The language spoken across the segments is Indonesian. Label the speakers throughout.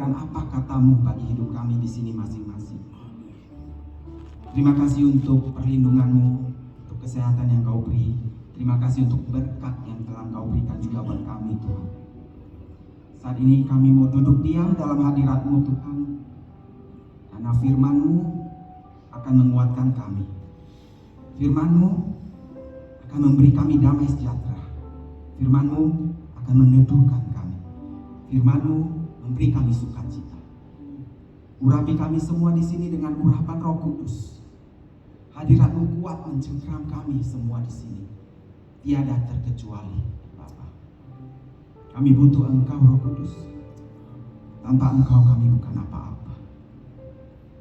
Speaker 1: apa katamu bagi hidup kami di sini masing-masing. Terima kasih untuk perlindunganmu, untuk kesehatan yang kau beri. Terima kasih untuk berkat yang telah kau berikan juga buat kami, Tuhan. Saat ini kami mau duduk diam dalam hadirat-Mu, Tuhan, karena firman-Mu akan menguatkan kami. Firman-Mu akan memberi kami damai sejahtera. Firman-Mu akan meneduhkan kami. Firman-Mu memberi kami sukacita. Urapi kami semua di sini dengan urapan Roh Kudus. Hadirat-Mu kuat mencengkram kami semua di sini. Tiada terkecuali, Bapa. Kami butuh Engkau, Roh Kudus. Tanpa Engkau kami bukan apa-apa.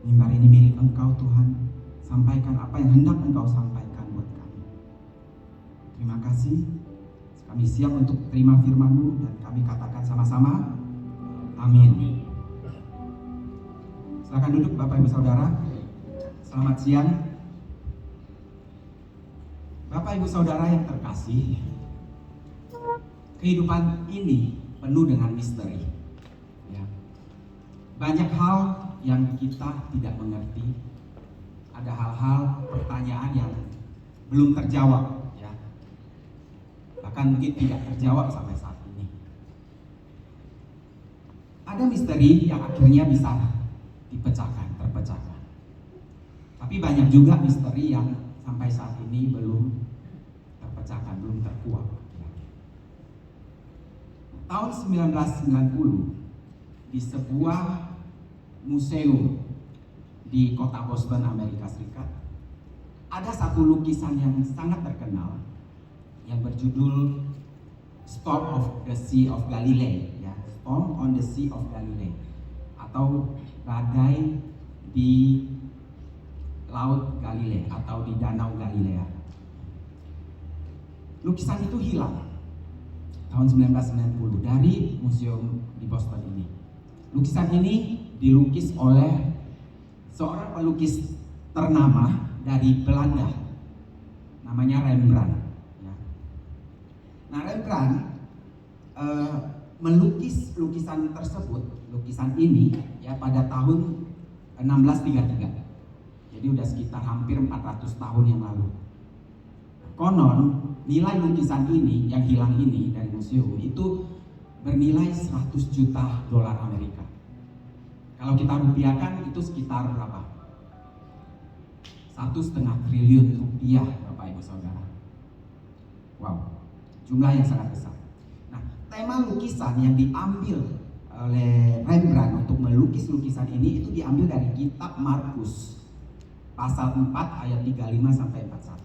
Speaker 1: Mimbar ini milik Engkau, Tuhan. Sampaikan apa yang hendak Engkau sampaikan buat kami. Terima kasih. Kami siap untuk terima firman-Mu dan kami katakan sama-sama, amin. Silakan duduk Bapak Ibu Saudara. Selamat siang. Bapak Ibu Saudara yang terkasih, kehidupan ini penuh dengan misteri. Ya. Banyak hal yang kita tidak mengerti. Ada hal-hal, pertanyaan yang belum terjawab. Ya. Bahkan mungkin tidak terjawab sampai saat ini. Ada misteri yang akhirnya bisa terpecahkan. Tapi banyak juga misteri yang sampai saat ini belum terpecahkan, belum terkuak. Tahun 1990 di sebuah museum di kota Boston, Amerika Serikat, ada satu lukisan yang sangat terkenal yang berjudul Storm of the Sea of Galilee, ya, Storm on the Sea of Galilee, atau badai di Laut Galilea atau di Danau Galilea. Lukisan itu hilang tahun 1990 dari museum di Boston ini. Lukisan ini dilukis oleh seorang pelukis ternama dari Belanda, namanya Rembrandt. Ya. Nah, Rembrandt melukis lukisan tersebut, lukisan ini ya pada tahun 1633. Jadi udah sekitar hampir 400 tahun yang lalu. Konon nilai lukisan ini yang hilang ini dari museum itu bernilai 100 juta dolar Amerika. Kalau kita rupiahkan itu sekitar berapa? 1,5 triliun rupiah, Bapak Ibu Saudara. Wow, jumlah yang sangat besar. Nah, tema lukisan yang diambil oleh Rembrandt untuk melukis lukisan ini itu diambil dari kitab Markus pasal 4 ayat 35 sampai 41.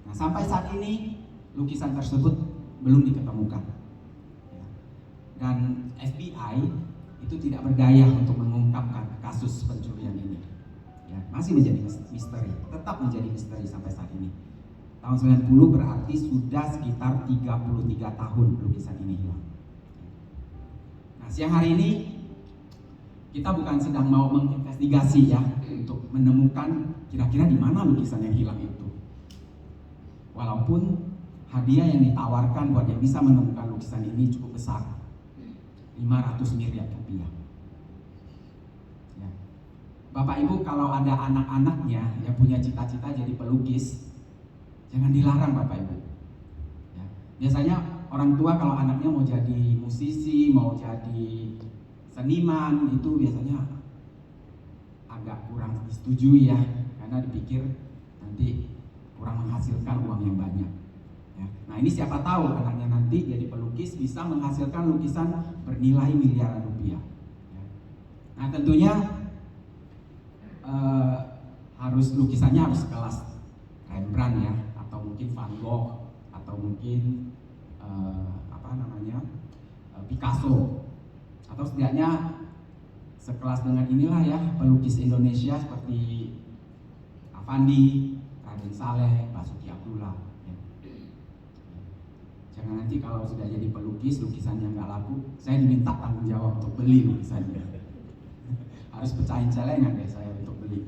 Speaker 1: Nah, sampai saat ini lukisan tersebut belum diketemukan. Dan FBI itu tidak berdaya untuk mengungkapkan kasus pencurian ini. Ya, masih menjadi misteri, tetap menjadi misteri sampai saat ini. Tahun 90 berarti sudah sekitar 33 tahun lukisan ini hilang. Nah, siang hari ini kita bukan sedang mau menginvestigasi ya untuk menemukan kira-kira di mana lukisan yang hilang itu. Walaupun hadiah yang ditawarkan buat yang bisa menemukan lukisan ini cukup besar, 500 miliar rupiah. Ya. Bapak Ibu kalau ada anak-anaknya yang punya cita-cita jadi pelukis, jangan dilarang Bapak Ibu. Ya. Biasanya orang tua kalau anaknya mau jadi musisi, mau jadi seniman, itu biasanya agak kurang disetujui ya, karena dipikir nanti kurang menghasilkan uang yang banyak. Ya. Nah, ini siapa tahu anaknya nanti jadi pelukis bisa menghasilkan lukisan bernilai miliaran rupiah. Ya. Nah, tentunya harus lukisannya harus kelas Rembrandt ya, atau mungkin Van Gogh, atau mungkin Picasso, atau setidaknya sekelas dengan inilah ya pelukis Indonesia seperti Avandi, Raden Saleh, Basuki Abdullah. Ya. Jangan nanti kalau sudah jadi pelukis lukisannya nggak laku, saya diminta tanggung jawab untuk beli lukisannya. Harus pecahin celengan deh saya untuk beli.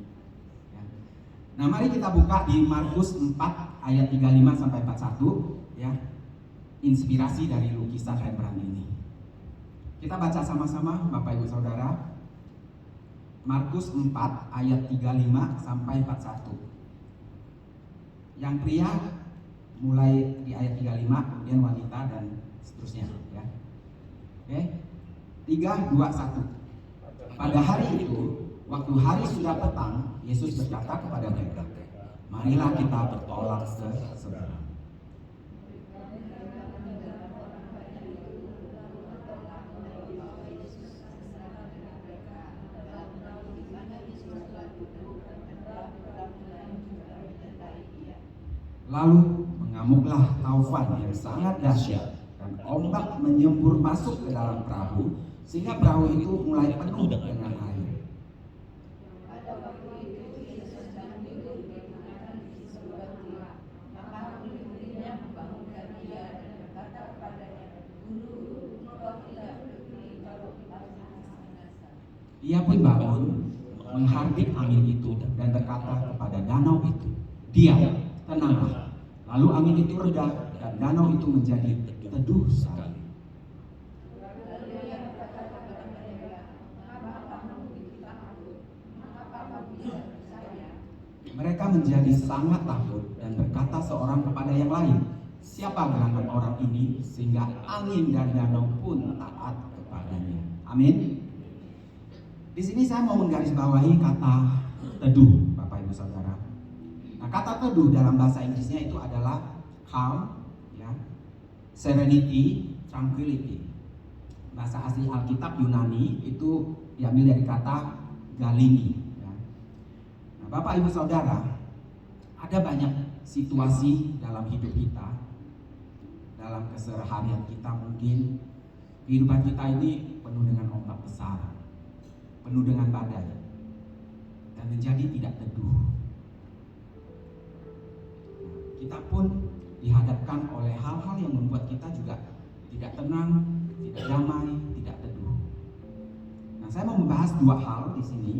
Speaker 1: Ya. Nah, mari kita buka di Markus 4 ayat 35 sampai 41 ya. Inspirasi dari lukisan Rembrandt ini. Kita baca sama-sama Bapak Ibu Saudara. Markus 4 ayat 35 sampai 41. Yang pria mulai di ayat 35, kemudian wanita dan seterusnya ya. Oke. 3 2 1. Pada hari itu, waktu hari sudah petang, Yesus berkata kepada mereka, "Marilah kita bertolak ke seberang." Lalu mengamuklah taufan yang sangat dahsyat dan ombak menyembur masuk ke dalam perahu sehingga perahu itu mulai penuh dengan air. Ia pun bangun, menghardik angin itu dan berkata kepada danau itu, "Diam, tenanglah." Lalu angin itu reda dan danau itu menjadi teduh sekali. Mereka menjadi sangat takut dan berkata seorang kepada yang lain, "Siapa gerangan orang ini sehingga angin dan danau pun taat kepadanya?" Amin. Di sini saya mau menggarisbawahi kata teduh, Bapak Ibu Saudara. Nah, kata teduh dalam bahasa Inggrisnya itu adalah calm, ya, serenity, tranquility. Bahasa asli Alkitab Yunani itu diambil dari kata galini. Ya. Nah, Bapak Ibu Saudara, ada banyak situasi dalam hidup kita, dalam keseharian kita mungkin kehidupan kita ini penuh dengan ombak besar, penuh dengan badai, dan menjadi tidak teduh. Kita pun dihadapkan oleh hal-hal yang membuat kita juga tidak tenang, tidak damai, tidak teduh. Nah, saya mau membahas dua hal di sini,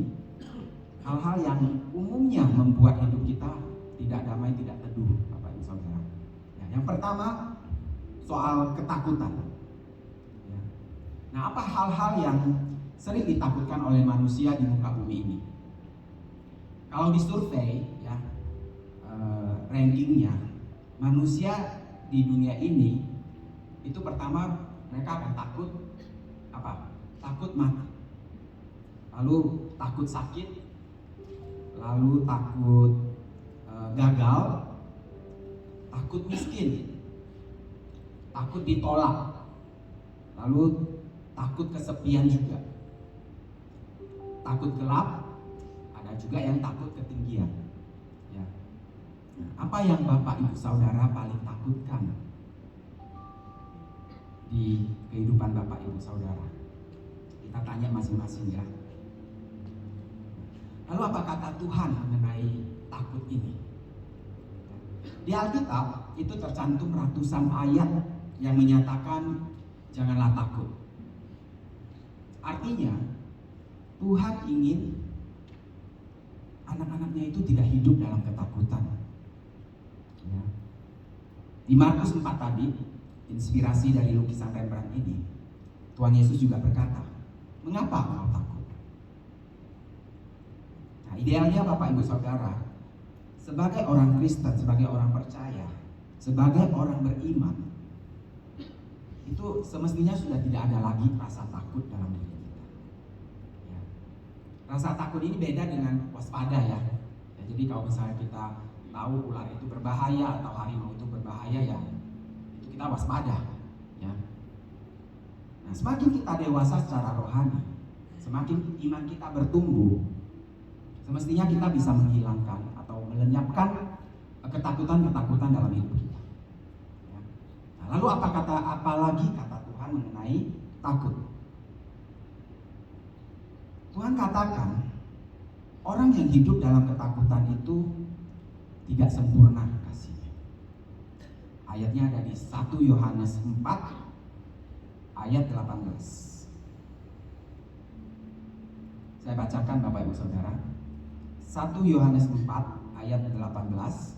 Speaker 1: hal-hal yang umumnya membuat hidup kita tidak damai, tidak teduh, Bapak Ibu Saudara. Ya, yang pertama soal ketakutan. Ya. Nah, apa hal-hal yang sering ditakutkan oleh manusia di muka bumi ini? Kalau disurvei, ya, rankingnya manusia di dunia ini itu pertama mereka akan takut apa? Takut mati, lalu takut sakit, lalu takut gagal, takut miskin, takut ditolak, lalu takut kesepian juga, takut gelap, ada juga yang takut ketinggian. Ya. Apa yang Bapak Ibu Saudara paling takutkan di kehidupan Bapak Ibu Saudara? Kita tanya masing-masing ya. Lalu apa kata Tuhan mengenai takut ini? Di Alkitab itu tercantum ratusan ayat yang menyatakan janganlah takut. Artinya Tuhan ingin anak-anaknya itu tidak hidup dalam ketakutan. Ya. Di Markus 4 tadi, inspirasi dari lukisan Rembrandt ini, Tuhan Yesus juga berkata, "Mengapa engkau takut?" Nah, idealnya Bapak Ibu Saudara, sebagai orang Kristen, sebagai orang percaya, sebagai orang beriman, itu semestinya sudah tidak ada lagi rasa takut dalam diri kita. Ya. Rasa takut ini beda dengan waspada ya. Jadi kalau misalnya kita tahu ular itu berbahaya atau harimau itu berbahaya, ya itu kita waspada. Ya. Nah, semakin kita dewasa secara rohani, semakin iman kita bertumbuh, semestinya kita bisa menghilangkan atau melenyapkan ketakutan-ketakutan dalam hidup kita. Ya. Nah, lalu apalagi kata Tuhan mengenai takut? Tuhan katakan orang yang hidup dalam ketakutan itu tidak sempurna kasihnya. Ayatnya ada di 1 Yohanes 4 ayat 18. Saya bacakan Bapak Ibu Saudara. 1 Yohanes 4 ayat 18.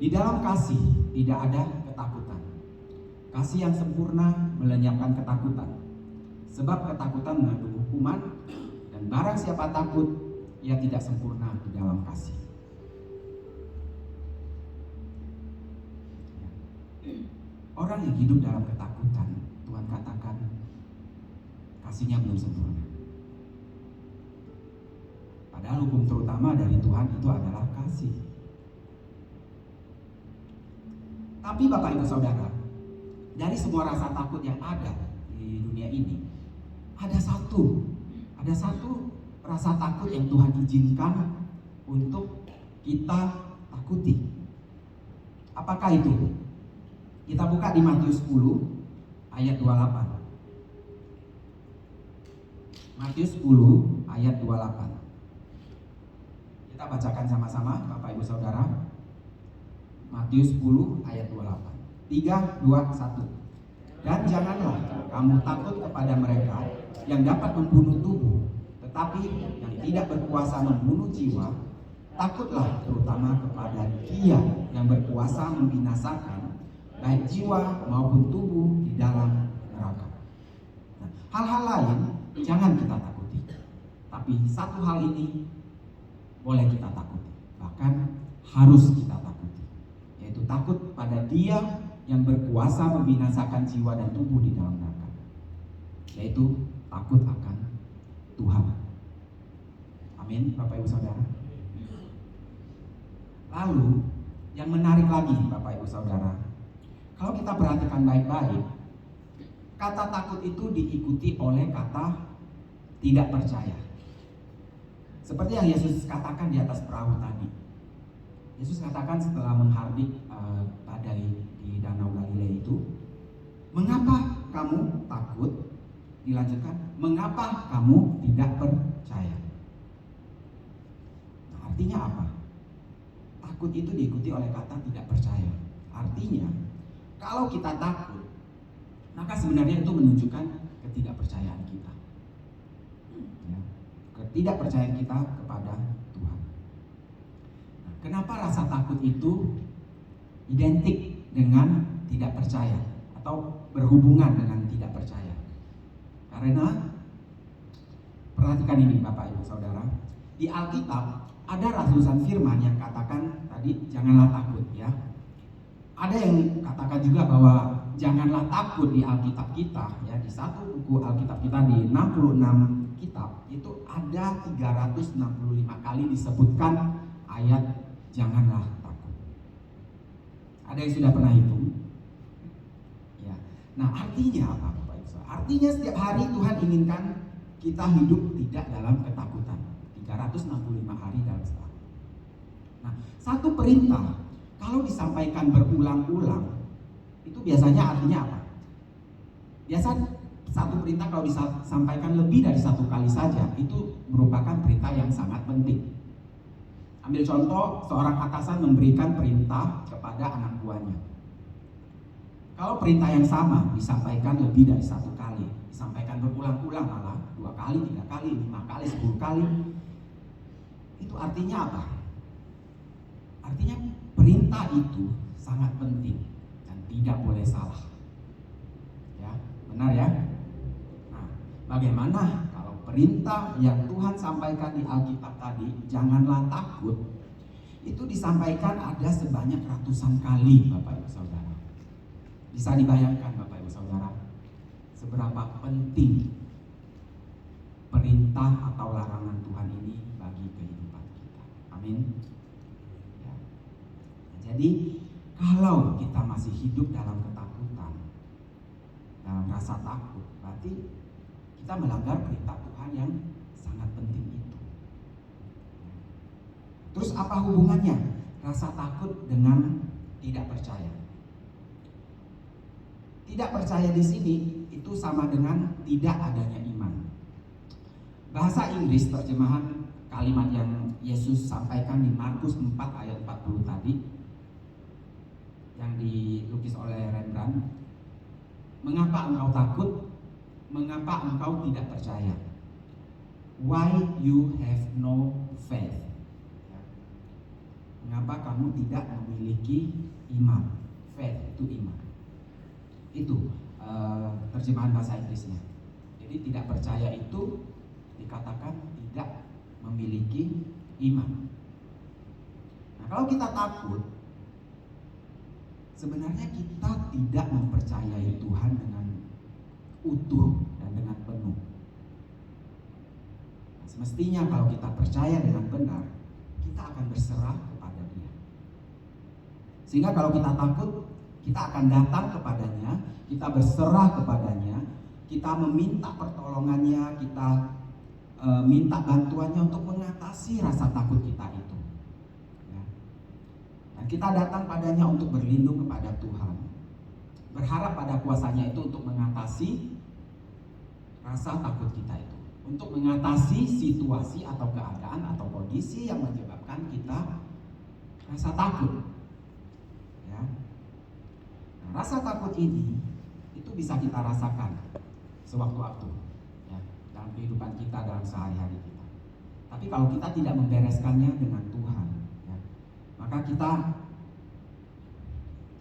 Speaker 1: Di dalam kasih tidak ada ketakutan, Kasih yang sempurna melenyapkan ketakutan, sebab ketakutan mengandung hukuman, dan barang siapa takut, ia tidak sempurna di dalam kasih. Orang yang hidup dalam ketakutan, Tuhan katakan kasihnya belum sempurna. Padahal hukum terutama dari Tuhan itu adalah kasih. Tapi Bapak Ibu Saudara, dari semua rasa takut yang ada di dunia ini, ada satu rasa takut yang Tuhan izinkan untuk kita takuti. Apakah itu? Kita buka di Matius 10 ayat 28. Matius 10 ayat 28. Kita bacakan sama-sama Bapak Ibu Saudara. Matius 10 ayat 28. 3, 2, 1. Dan janganlah kamu takut kepada mereka yang dapat membunuh tubuh, tetapi yang tidak berkuasa membunuh jiwa. Takutlah terutama kepada Dia yang berkuasa membinasakan baik jiwa maupun tubuh di dalam neraka. Nah, hal-hal lain jangan kita takuti, tapi satu hal ini boleh kita takuti, bahkan harus kita takuti, yaitu takut pada Dia yang berkuasa membinasakan jiwa dan tubuh di dalam neraka, yaitu takut akan Tuhan. Amin, Bapak Ibu Saudara. Lalu yang menarik lagi Bapak Ibu Saudara, kalau kita perhatikan baik-baik, kata takut itu diikuti oleh kata tidak percaya. Seperti yang Yesus katakan di atas perahu tadi. Yesus katakan setelah menghardik badai di Danau Galilea itu, mengapa kamu takut? Dilanjutkan, mengapa kamu tidak percaya? Nah, artinya apa? Takut itu diikuti oleh kata tidak percaya. Artinya, kalau kita takut, maka sebenarnya itu menunjukkan ketidakpercayaan kita. Ya, ketidakpercayaan kita kepada Tuhan. Nah, kenapa rasa takut itu identik dengan tidak percaya atau berhubungan dengan tidak percaya? Karena perhatikan ini Bapak Ibu Saudara, di Alkitab ada ratusan firman yang katakan tadi janganlah takut ya. Ada yang katakan juga bahwa janganlah takut di Alkitab kita ya, di satu buku Alkitab kita di 66 kitab itu ada 365 kali disebutkan ayat janganlah takut. Ada yang sudah pernah hitung? Ya. Nah, artinya apa Bapak Ibu? Artinya setiap hari Tuhan inginkan kita hidup tidak dalam ketakutan. 365 hari dalam setahun. Nah, satu perintah kalau disampaikan berulang-ulang itu biasanya artinya apa? Biasa satu perintah kalau disampaikan lebih dari satu kali saja itu merupakan perintah yang sangat penting. Ambil contoh, seorang atasan memberikan perintah kepada anak buahnya. Kalau perintah yang sama disampaikan lebih dari satu kali, disampaikan berulang-ulang malah 2 kali, 3 kali, 5 kali, 10 kali, itu artinya apa? Artinya perintah itu sangat penting dan tidak boleh salah. Ya, benar ya? Nah, bagaimana kalau perintah yang Tuhan sampaikan di Alkitab tadi, janganlah takut, itu disampaikan ada sebanyak ratusan kali Bapak Ibu Saudara. Bisa dibayangkan Bapak Ibu Saudara, seberapa penting perintah atau larangan Tuhan ini bagi kehidupan kita. Amin. Ya. Jadi kalau kita masih hidup dalam ketakutan, dalam rasa takut, berarti kita melanggar perintah Tuhan yang sangat penting itu. Terus apa hubungannya rasa takut dengan tidak percaya? Tidak percaya di sini itu sama dengan tidak adanya iman. Bahasa Inggris terjemahan kalimat yang Yesus sampaikan di Markus 4 ayat 40 tadi yang dilukis oleh Rembrandt. Mengapa engkau takut? Mengapa engkau tidak percaya? Why you have no faith? Mengapa kamu tidak memiliki iman? Faith itu iman. Itu terjemahan bahasa Inggrisnya. Jadi tidak percaya itu dikatakan tidak memiliki iman. Nah, kalau kita takut, sebenarnya kita tidak mempercayai Tuhan dengan utuh dan dengan penuh. Nah, semestinya kalau kita percaya dengan benar, kita akan berserah kepada Dia. Sehingga kalau kita takut, kita akan datang kepadanya, kita berserah kepadanya, kita meminta pertolongannya, kita minta bantuannya untuk mengatasi rasa takut kita itu. Ya. Dan kita datang padanya untuk berlindung kepada Tuhan, berharap pada kuasanya itu untuk mengatasi rasa takut kita itu, untuk mengatasi situasi atau keadaan atau kondisi yang menyebabkan kita rasa takut. Ya. Nah, rasa takut ini itu bisa kita rasakan sewaktu-waktu ya, dalam kehidupan kita, dalam sehari-hari kita. Tapi kalau kita tidak membereskannya dengan Tuhan, ya, maka kita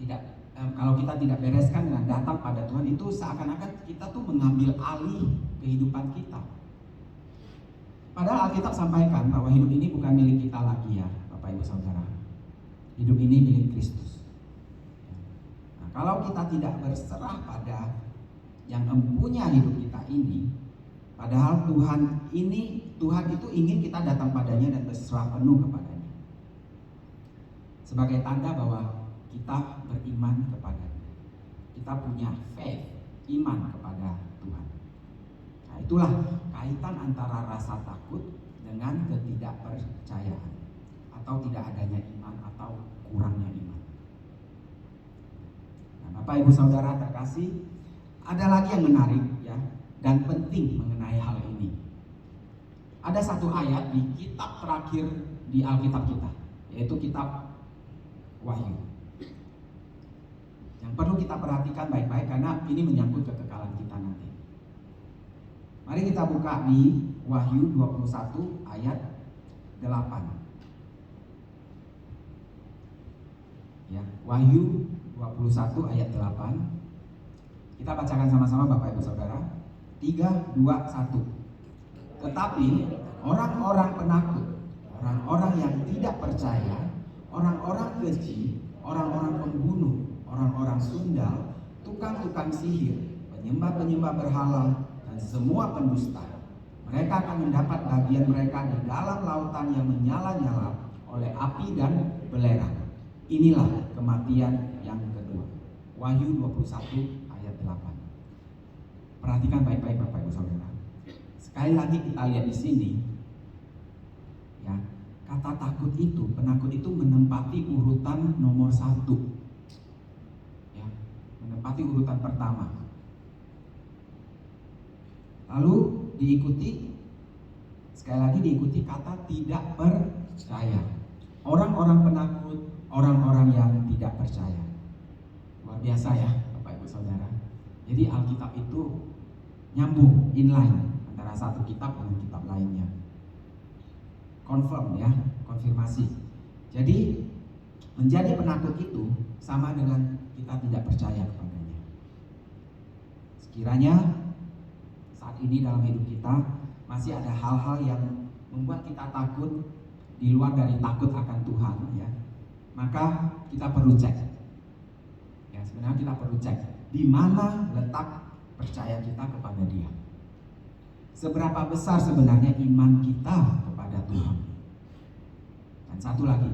Speaker 1: tidak kalau kita tidak bereskan dengan datang pada Tuhan, itu seakan-akan kita tuh mengambil alih kehidupan kita. Padahal Alkitab sampaikan bahwa hidup ini bukan milik kita lagi ya, Bapak Ibu Saudara. Hidup ini milik Kristus. Nah, kalau kita tidak berserah pada yang mempunyai hidup kita ini, padahal Tuhan itu ingin kita datang padanya dan berserah penuh kepadanya, sebagai tanda bahwa kita beriman kepadanya, kita punya faith, iman kepada Tuhan. Nah, itulah kaitan antara rasa takut dengan ketidakpercayaan atau tidak adanya iman atau kurangnya iman. Nah, Bapak Ibu Saudara terkasih, ada lagi yang menarik ya dan penting mengenai hal ini. Ada satu ayat di kitab terakhir di Alkitab kita, yaitu kitab Wahyu, yang perlu kita perhatikan baik-baik karena ini menyangkut kekekalan kita nanti. Mari kita buka di Wahyu 21 ayat 8. Ya, Wahyu 21 ayat 8. Kita bacakan sama-sama Bapak Ibu Saudara. 3, 2, 1. Tetapi orang-orang penakut, orang-orang yang tidak percaya, orang-orang keji, orang-orang pembunuh, orang-orang sundal, tukang-tukang sihir, penyembah-penyembah berhala, dan semua pendusta, mereka akan mendapat bagian mereka di dalam lautan yang menyala-nyala oleh api dan belerang. Inilah kematian yang kedua. Wahyu 21 ayat 8. Perhatikan baik-baik Bapak Ibu Saudara. Sekali lagi kita lihat di sini, ya, kata takut itu, penakut itu menempati urutan nomor 1, ya, menempati urutan pertama. Lalu diikuti, sekali lagi diikuti kata tidak percaya. Orang-orang penakut, orang-orang yang tidak percaya. Luar biasa ya Bapak Ibu Saudara. Jadi Alkitab itu nyambung, inline antara satu kitab dengan kitab lainnya. Confirm ya, konfirmasi. Jadi menjadi penakut itu sama dengan kita tidak percaya kepadanya. Sekiranya saat ini dalam hidup kita masih ada hal-hal yang membuat kita takut di luar dari takut akan Tuhan ya, maka kita perlu cek. Ya, sebenarnya kita perlu cek di mana letak percaya kita kepada Dia. Seberapa besar sebenarnya iman kita kepada Tuhan. Dan satu lagi,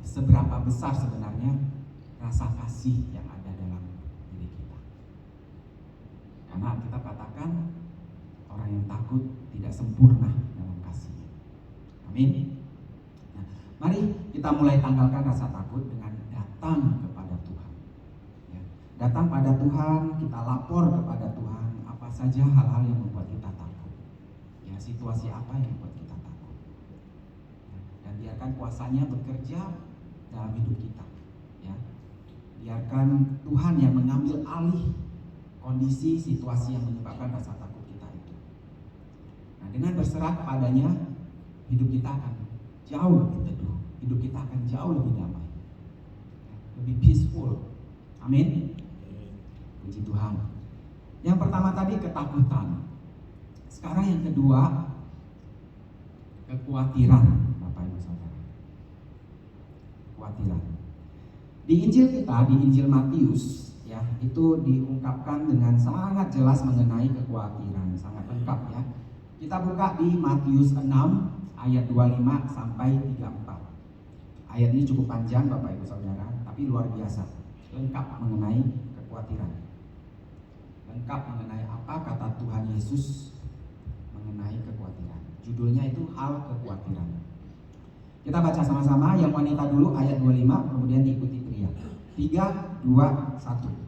Speaker 1: seberapa besar sebenarnya rasa kasih yang ada dalam diri kita. Karena kita katakan orang yang takut tidak sempurna dalam kasihnya. Amin. Nah, mari kita mulai tanggalkan rasa takut dengan datang kepada Tuhan. Ya, datang pada Tuhan, kita lapor kepada Tuhan apa saja hal-hal yang membuat kita takut. Ya, situasi apa yang membuat kita takut. Ya, dan biarkan kuasanya bekerja dalam hidup kita. Ya, biarkan Tuhan yang mengambil alih kondisi situasi yang menyebabkan rasa takut kita itu. Nah, dengan berserah kepadanya, hidup kita akan jauh lebih teduh, hidup kita akan jauh lebih damai, lebih peaceful. Amin. Puji Tuhan. Yang pertama tadi ketakutan. Sekarang yang kedua, kekhawatiran, Bapak Ibu Saudara. Kekhawatiran. Di Injil kita, di Injil Matius, ya, itu diungkapkan dengan sangat jelas mengenai kekhawatiran, sangat lengkap ya. Kita buka di Matius 6 ayat 25 sampai 34. Ayat ini cukup panjang Bapak Ibu Saudara, tapi luar biasa, lengkap mengenai kekhawatiran. Lengkap mengenai apa kata Tuhan Yesus mengenai kekhawatiran. Judulnya itu hal kekhawatiran. Kita baca sama-sama, yang wanita dulu ayat 25, kemudian diikuti pria. 3, 2, 1.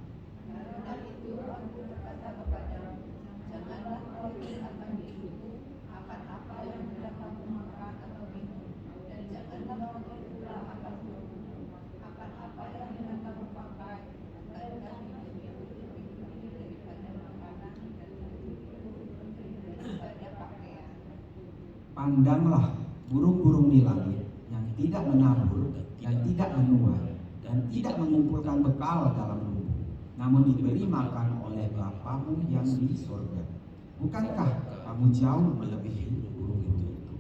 Speaker 1: Pandanglah burung-burung di langit yang tidak menabur, yang tidak menuai, dan tidak mengumpulkan bekal dalam lumbung, namun diberi makan oleh Bapamu yang di surga. Bukankah kamu jauh melebihi burung-burung itu?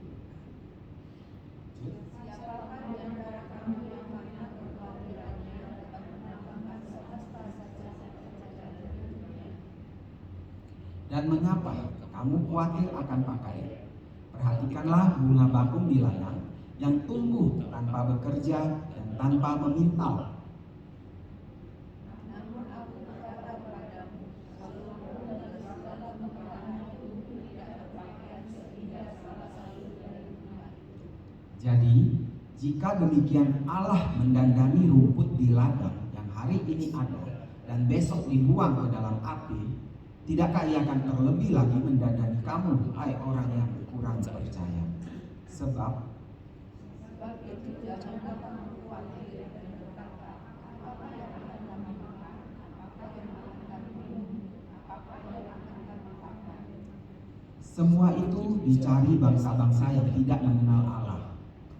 Speaker 1: Dan mengapa kamu khawatir akan pakaian? Perhatikanlah bunga bakung di ladang yang tumbuh tanpa bekerja dan tanpa memintal. Jadi, jika demikian Allah mendandani rumput di ladang yang hari ini ada dan besok dibuang ke dalam api, tidakkah Ia akan terlebih lagi mendandani kamu, hai orang yang kurang percaya? Sebab itu janganlah kamu khawatir dan berkata, apa yang akan kami makan, apa yang akan kami minum, apa yang akan kami pakai. Semua itu dicari bangsa-bangsa yang tidak mengenal Allah.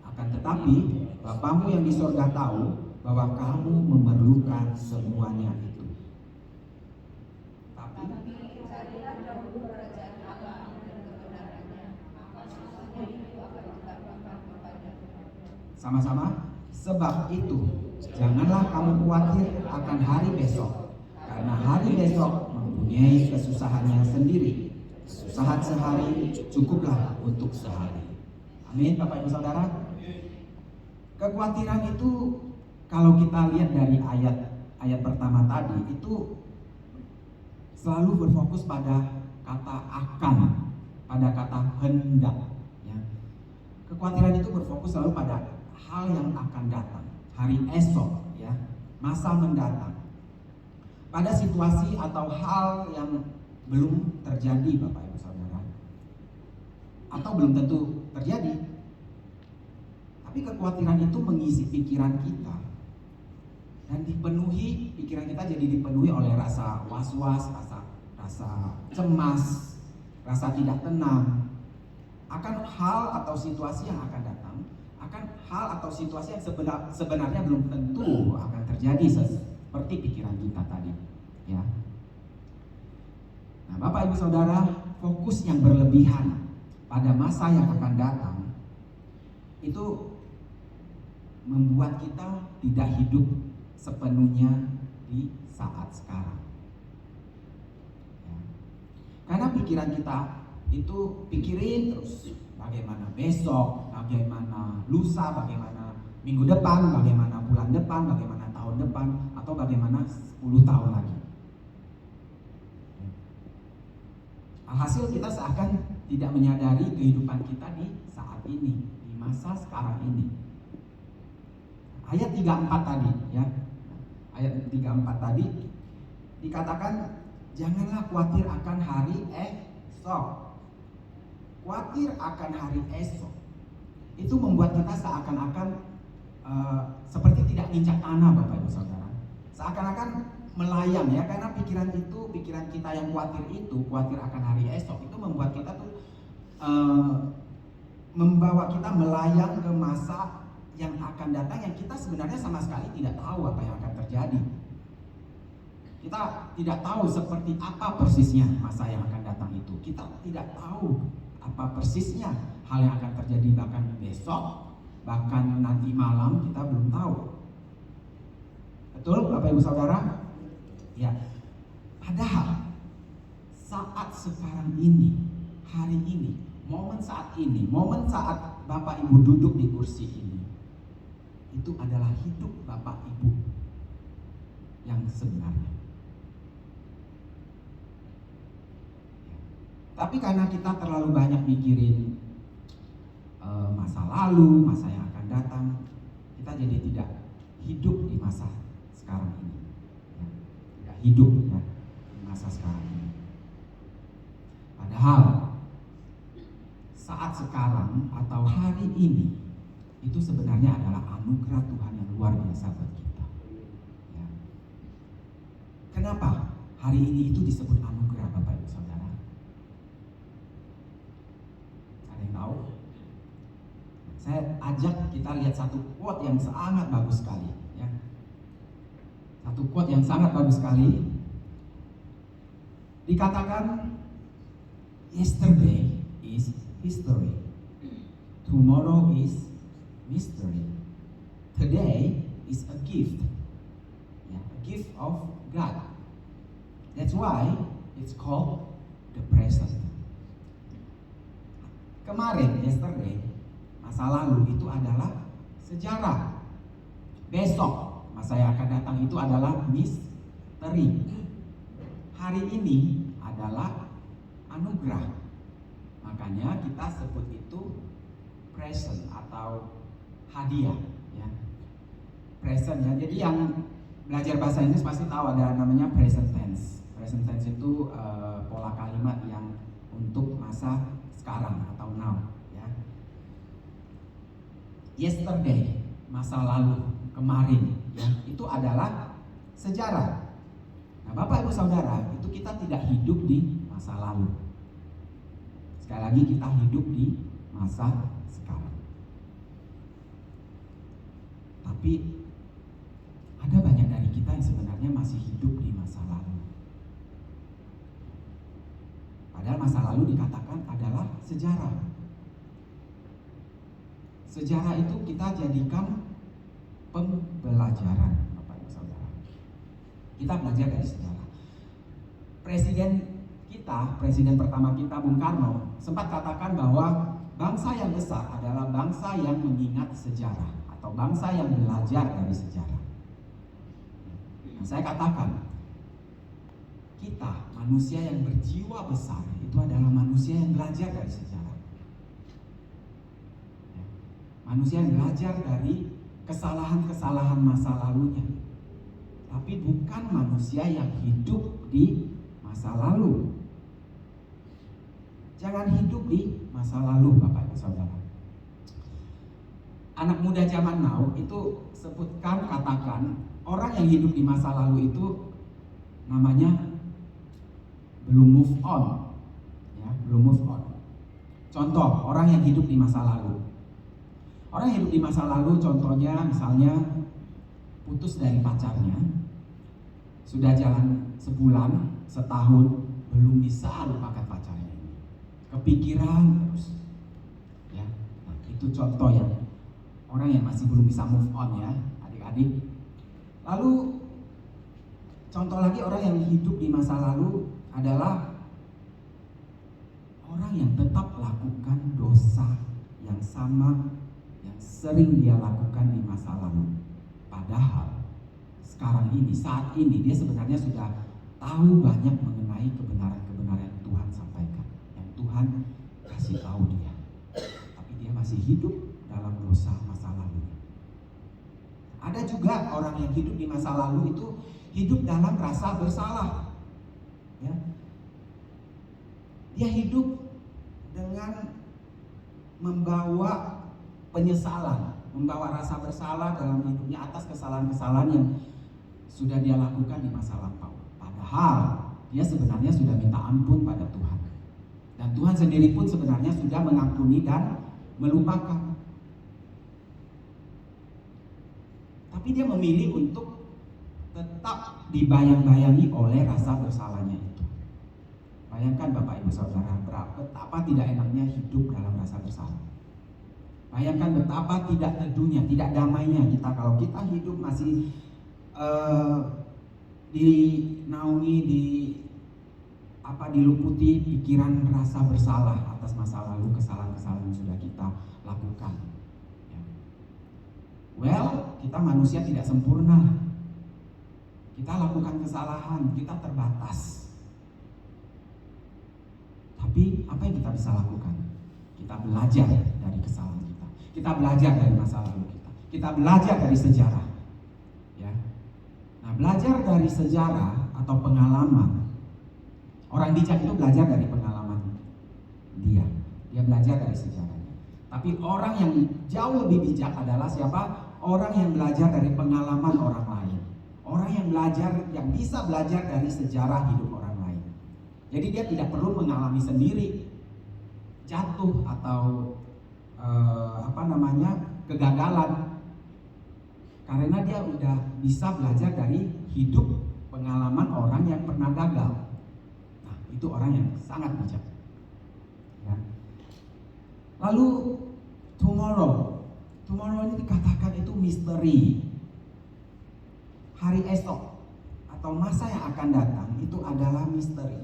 Speaker 1: Akan tetapi Bapamu yang di sorga tahu bahwa kamu memerlukan semuanya itu. Tapi carilah dahulu kerajaan Allah dan kebenarannya, maka semuanya itu akan ditambahkan kepadamu. Sama-sama. Sebab itu janganlah kamu khawatir akan hari besok, karena hari besok mempunyai kesusahannya sendiri. Kesusahan sehari cukuplah untuk sehari. Amin, Bapak Ibu Saudara. Kekhawatiran itu kalau kita lihat dari ayat pertama tadi itu selalu berfokus pada kata akan, pada kata hendak. Ya. Kekhawatiran itu berfokus selalu pada hal yang akan datang, hari esok, ya, masa mendatang. Pada situasi atau hal yang belum terjadi, Bapak Ibu Saudara, atau belum tentu terjadi. Tapi kekhawatiran itu mengisi pikiran kita dan dipenuhi, pikiran kita jadi dipenuhi oleh rasa was-was, rasa cemas, rasa tidak tenang akan hal atau situasi yang akan datang, akan hal atau situasi yang sebenarnya belum tentu akan terjadi seperti pikiran kita tadi, ya. Nah, Bapak Ibu Saudara, fokus yang berlebihan pada masa yang akan datang itu membuat kita tidak hidup sepenuhnya di saat sekarang. Ya. Karena pikiran kita itu pikirin terus bagaimana besok, bagaimana lusa, bagaimana minggu depan, bagaimana bulan depan, bagaimana tahun depan, atau bagaimana 10 tahun lagi. Alhasil kita seakan tidak menyadari kehidupan kita di saat ini, di masa sekarang ini. Ayat 34 tadi, ya. Ayat 34 tadi dikatakan janganlah khawatir akan hari esok. Khawatir akan hari esok itu membuat kita seakan-akan seperti tidak nginjak tanah, Bapak Ibu Saudara. Seakan-akan melayang, ya, karena pikiran kita yang khawatir akan hari esok itu membuat kita tuh membawa kita melayang ke masa yang akan datang yang kita sebenarnya sama sekali tidak tahu apa yang akan terjadi. Kita tidak tahu seperti apa persisnya masa yang akan datang itu. Kita tidak tahu apa persisnya hal yang akan terjadi bahkan besok, bahkan nanti malam, kita belum tahu. Betul Bapak Ibu Saudara? Ya. Padahal saat sekarang ini, hari ini, momen saat ini, momen saat Bapak Ibu duduk di kursi ini, itu adalah hidup Bapak Ibu yang sebenarnya. Tapi karena kita terlalu banyak mikirin masa lalu, masa yang akan datang, kita jadi tidak hidup di masa sekarang ini. Ya, tidak hidup ya di masa sekarang ini. Padahal saat sekarang atau hari ini itu sebenarnya adalah anugerah Tuhan yang luar biasa buat kita. Ya. Kenapa hari ini itu disebut anugerah, Bapak Ibu Saudara? Ada yang tahu? Saya ajak kita lihat satu quote yang sangat bagus sekali. Ya. Satu quote yang sangat bagus sekali. Dikatakan, yesterday is history, tomorrow is mystery, today is a gift, yeah, a gift of God. That's why it's called the present. Kemarin, yesterday, masa lalu itu adalah sejarah. Besok, masa yang akan datang itu adalah misteri. Hari ini adalah anugerah. Makanya kita sebut itu present atau hadiah, ya. Present ya. Jadi yang belajar bahasa Inggris pasti tahu ada namanya present tense. Present tense itu pola kalimat yang untuk masa sekarang atau now, ya. Yesterday, masa lalu, kemarin, ya, itu adalah sejarah. Nah, Bapak Ibu Saudara, itu kita tidak hidup di masa lalu. Sekali lagi, kita hidup di masa sekarang. Tapi ada banyak dari kita yang sebenarnya masih hidup di masa lalu. Padahal masa lalu dikatakan adalah sejarah. Sejarah itu kita jadikan pembelajaran, Bapak Ibu Saudara. Kita belajar dari sejarah. Presiden pertama kita, Bung Karno, sempat katakan bahwa bangsa yang besar adalah bangsa yang mengingat sejarah atau bangsa yang belajar dari sejarah. Nah, saya katakan, kita manusia yang berjiwa besar itu adalah manusia yang belajar dari sejarah. Manusia yang belajar dari kesalahan-kesalahan masa lalunya. Tapi bukan manusia yang hidup di masa lalu. Jangan hidup di masa lalu, Bapak Ibu Saudara. Anak muda zaman now itu katakan orang yang hidup di masa lalu itu namanya belum move on, ya, belum move on. Contoh orang yang hidup di masa lalu. Orang yang hidup di masa lalu, contohnya misalnya putus dari pacarnya, sudah jalan sebulan, setahun, belum bisa lupakan pacarnya ini, kepikiran terus, ya. Nah, itu contoh yang orang yang masih belum bisa move on, ya, adik-adik. Lalu contoh lagi orang yang hidup di masa lalu adalah orang yang tetap lakukan dosa yang sama yang sering dia lakukan di masa lalu. Padahal sekarang ini, saat ini dia sebenarnya sudah tahu banyak mengenai kebenaran-kebenaran yang Tuhan sampaikan, yang Tuhan kasih tahu dia. Tapi dia masih hidup dalam dosa masa lalu. Ada juga orang yang hidup di masa lalu itu hidup dalam rasa bersalah, ya. Dia hidup dengan membawa penyesalan, membawa rasa bersalah dalam hidupnya atas kesalahan-kesalahan yang sudah dia lakukan di masa lampau. Padahal dia sebenarnya sudah minta ampun pada Tuhan. Dan Tuhan sendiri pun sebenarnya sudah mengampuni dan melupakan. Tapi dia memilih untuk tetap dibayang-bayangi oleh rasa bersalahnya itu. Bayangkan Bapak Ibu Saudara, betapa tidak enaknya hidup dalam rasa bersalah. Bayangkan betapa tidak teduhnya, tidak damainya kita kalau kita hidup masih dinaungi, diluputi pikiran rasa bersalah atas masa lalu, kesalahan-kesalahan yang sudah kita lakukan. Ya. Well, kita manusia tidak sempurna. Kita lakukan kesalahan, kita terbatas. Tapi apa yang kita bisa lakukan? Kita belajar dari kesalahan kita. Kita belajar dari masa lalu kita. Kita belajar dari sejarah. Ya. Nah, belajar dari sejarah atau pengalaman. Orang bijak itu belajar dari pengalaman dia. Dia belajar dari sejarahnya. Tapi orang yang jauh lebih bijak adalah siapa? Orang yang belajar dari pengalaman orang lain. Orang yang belajar, yang bisa belajar dari sejarah hidup orang lain. Jadi dia tidak perlu mengalami sendiri jatuh atau kegagalan, karena dia udah bisa belajar dari hidup pengalaman orang yang pernah gagal. Nah, itu orang yang sangat bijak. Ya. Lalu tomorrow ini dikatakan itu misteri. Hari esok atau masa yang akan datang itu adalah misteri.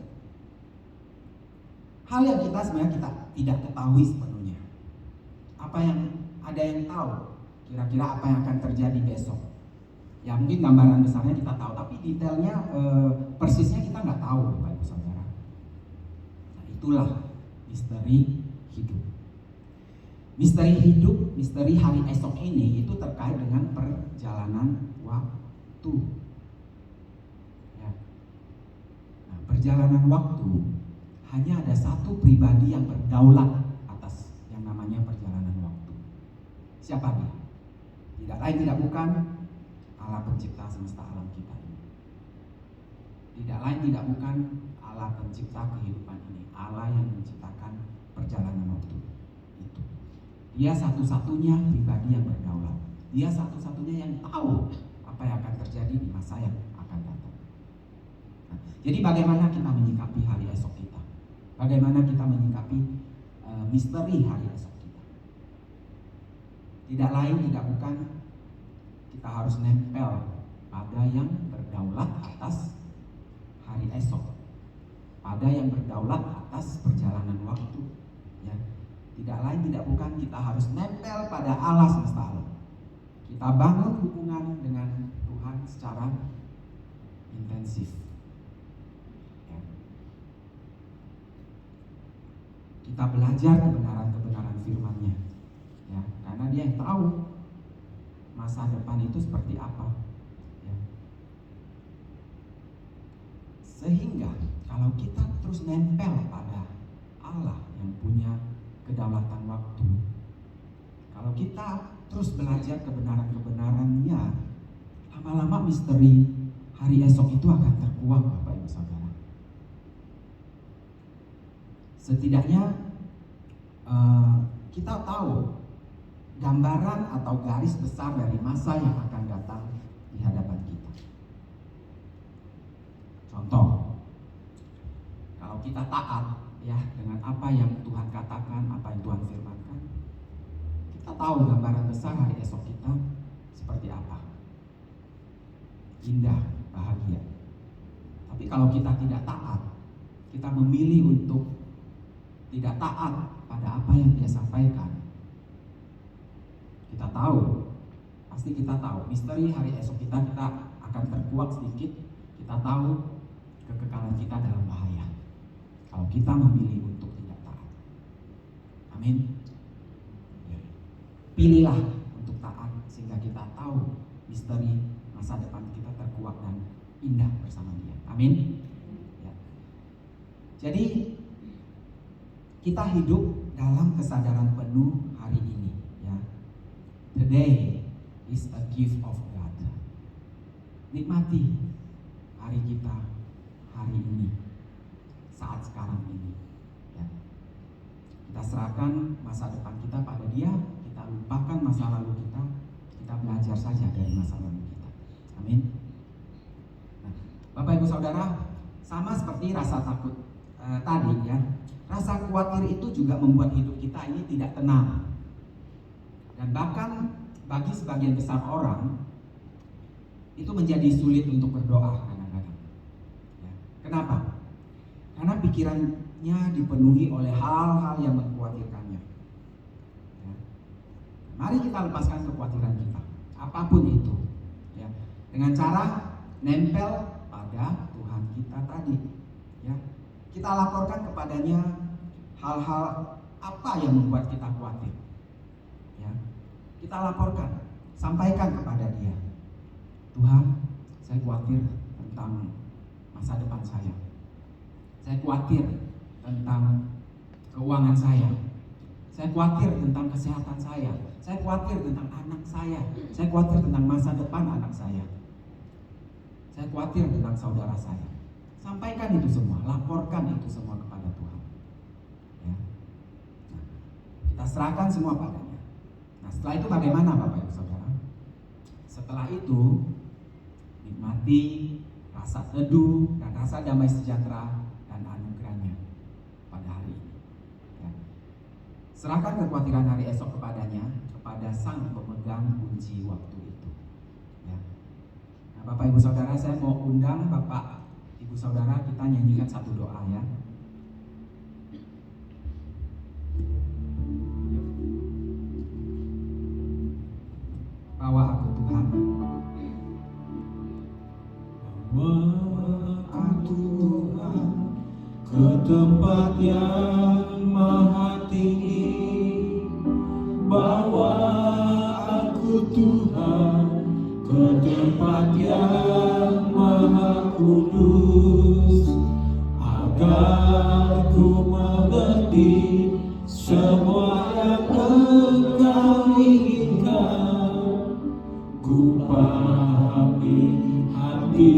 Speaker 1: Hal yang kita sebenarnya kita tidak ketahui sepenuhnya. Ada yang tahu kira-kira apa yang akan terjadi besok. Ya mungkin gambaran besarnya kita tahu, tapi detailnya persisnya kita nggak tahu, Bapak Ibu Saudara. Nah, itulah misteri hidup. Misteri hidup, misteri hari esok ini itu terkait dengan perjalanan waktu. Ya. Nah, perjalanan waktu hanya ada satu pribadi yang berdaulat atas yang namanya perjalanan waktu. Siapa dia? Tidak lain tidak bukan Allah pencipta semesta alam kita ini. Tidak lain tidak bukan Allah pencipta kehidupan ini. Allah yang menciptakan perjalanan waktu itu. Dia satu-satunya pribadi yang berdaulat. Dia satu-satunya yang tahu apa yang akan terjadi di masa yang akan datang. Nah, jadi bagaimana kita menyikapi hari esok kita? Bagaimana kita menyikapi misteri hari esok kita? Tidak lain tidak bukan kita harus nempel pada yang berdaulat atas hari esok, pada yang berdaulat atas perjalanan waktu. Ya. Tidak lain tidak bukan kita harus nempel pada Allah semesta alam. Kita bangun hubungan dengan Tuhan secara intensif. Ya. Kita belajar kebenaran-kebenaran firman-Nya. Ya, karena Dia yang tahu masa depan itu seperti apa. Ya. Sehingga kalau kita terus nempel pada Allah yang punya kedaulatan waktu, kalau kita terus belajar kebenaran-kebenarannya, lama-lama misteri hari esok itu akan terkuak, Bapak Ibu Saudara. Setidaknya kita tahu gambaran atau garis besar dari masa yang akan datang di hadapan kita. Contoh, kalau kita taat ya dengan apa yang Tuhan katakan, apa yang Tuhan firmankan, kita tahu gambaran besar hari esok kita seperti apa. Indah, bahagia. Tapi kalau kita tidak taat, kita memilih untuk tidak taat pada apa yang Dia sampaikan, kita tahu, pasti kita tahu misteri hari esok kita akan terkuak sedikit. Kita tahu kekekalan kita dalam bahaya kalau kita memilih untuk tidak taat. Amin. Pilihlah untuk taat sehingga kita tahu misteri masa depan kita terkuak dan indah bersama Dia. Amin. Ya. Jadi kita hidup dalam kesadaran penuh hari ini. Ya. Today is a gift of God. Nikmati hari kita hari ini, saat sekarang ini. Ya. Kita serahkan masa depan kita pada Dia. Kita lupakan masa lalu kita. Kita belajar saja dari masa lalu kita. Amin. Bapak Ibu Saudara, sama seperti rasa takut tadi ya. Rasa khawatir itu juga membuat hidup kita ini tidak tenang. Dan bahkan bagi sebagian besar orang itu menjadi sulit untuk berdoa kadang-kadang. Ya. Kenapa? Karena pikirannya dipenuhi oleh hal-hal yang mengkhawatirkannya. Ya. Mari kita lepaskan kekhawatiran kita, apapun itu, ya, dengan cara nempel pada Tuhan kita tadi. Ya. Kita laporkan kepadanya hal-hal apa yang membuat kita khawatir. Ya. Kita laporkan, sampaikan kepada Dia. Tuhan, saya khawatir tentang masa depan saya. Saya khawatir tentang keuangan saya. Saya khawatir tentang kesehatan saya. Saya khawatir tentang anak saya. Saya khawatir tentang masa depan anak saya. Saya khawatir tentang saudara saya. Sampaikan itu semua, laporkan itu semua kepada Tuhan. Ya. Nah, kita serahkan semua padanya. Nah, setelah itu bagaimana Bapak Ibu Saudara? Setelah itu nikmati rasa teduh dan rasa damai sejahtera dan anugerahnya pada hari ini. Ya. Serahkan kekhawatiran hari esok kepadanya, kepada Sang pemegang kunci waktu itu. Ya. Nah, Bapak Ibu Saudara, saya mau undang Bapak Ibu Saudara, kita nyanyikan satu doa ya. Bawa aku Tuhan.
Speaker 2: Bawa aku Tuhan ke tempat yang maha tinggi. Bawa aku Tuhan ke tempat yang maha kudus, agar ku mengerti semua yang Engkau inginkan. Ku pahami hati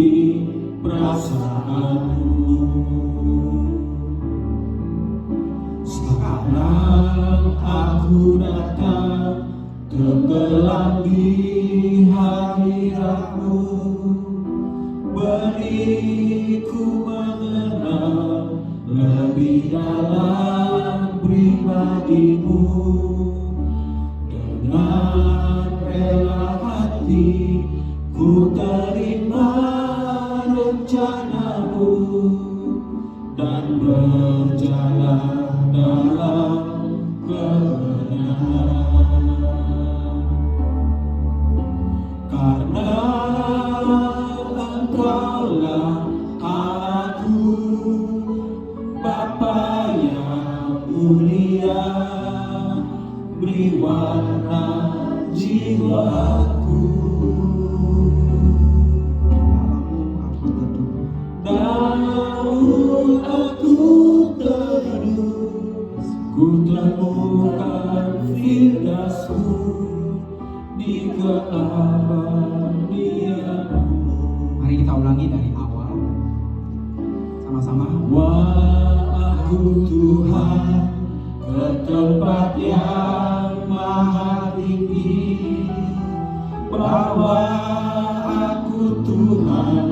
Speaker 2: perasaanmu. Sekarang aku datang tenggelam di hadiratmu. Beriku mengenal lebih dalam pribadimu. Dengan rela hati ku terima rencanamu dan berjalan dalam kebenaran. Karena Engkaulah Allahku, Bapa yang mulia, beri warna jiwaku. Dalam aku teduh, ku temukan firdaus-Mu di keabadian-Mu.
Speaker 1: Mari kita ulangi dari awal sama-sama.
Speaker 2: Bawa aku Tuhan ke tempat yang maha tinggi. Bawa aku Tuhan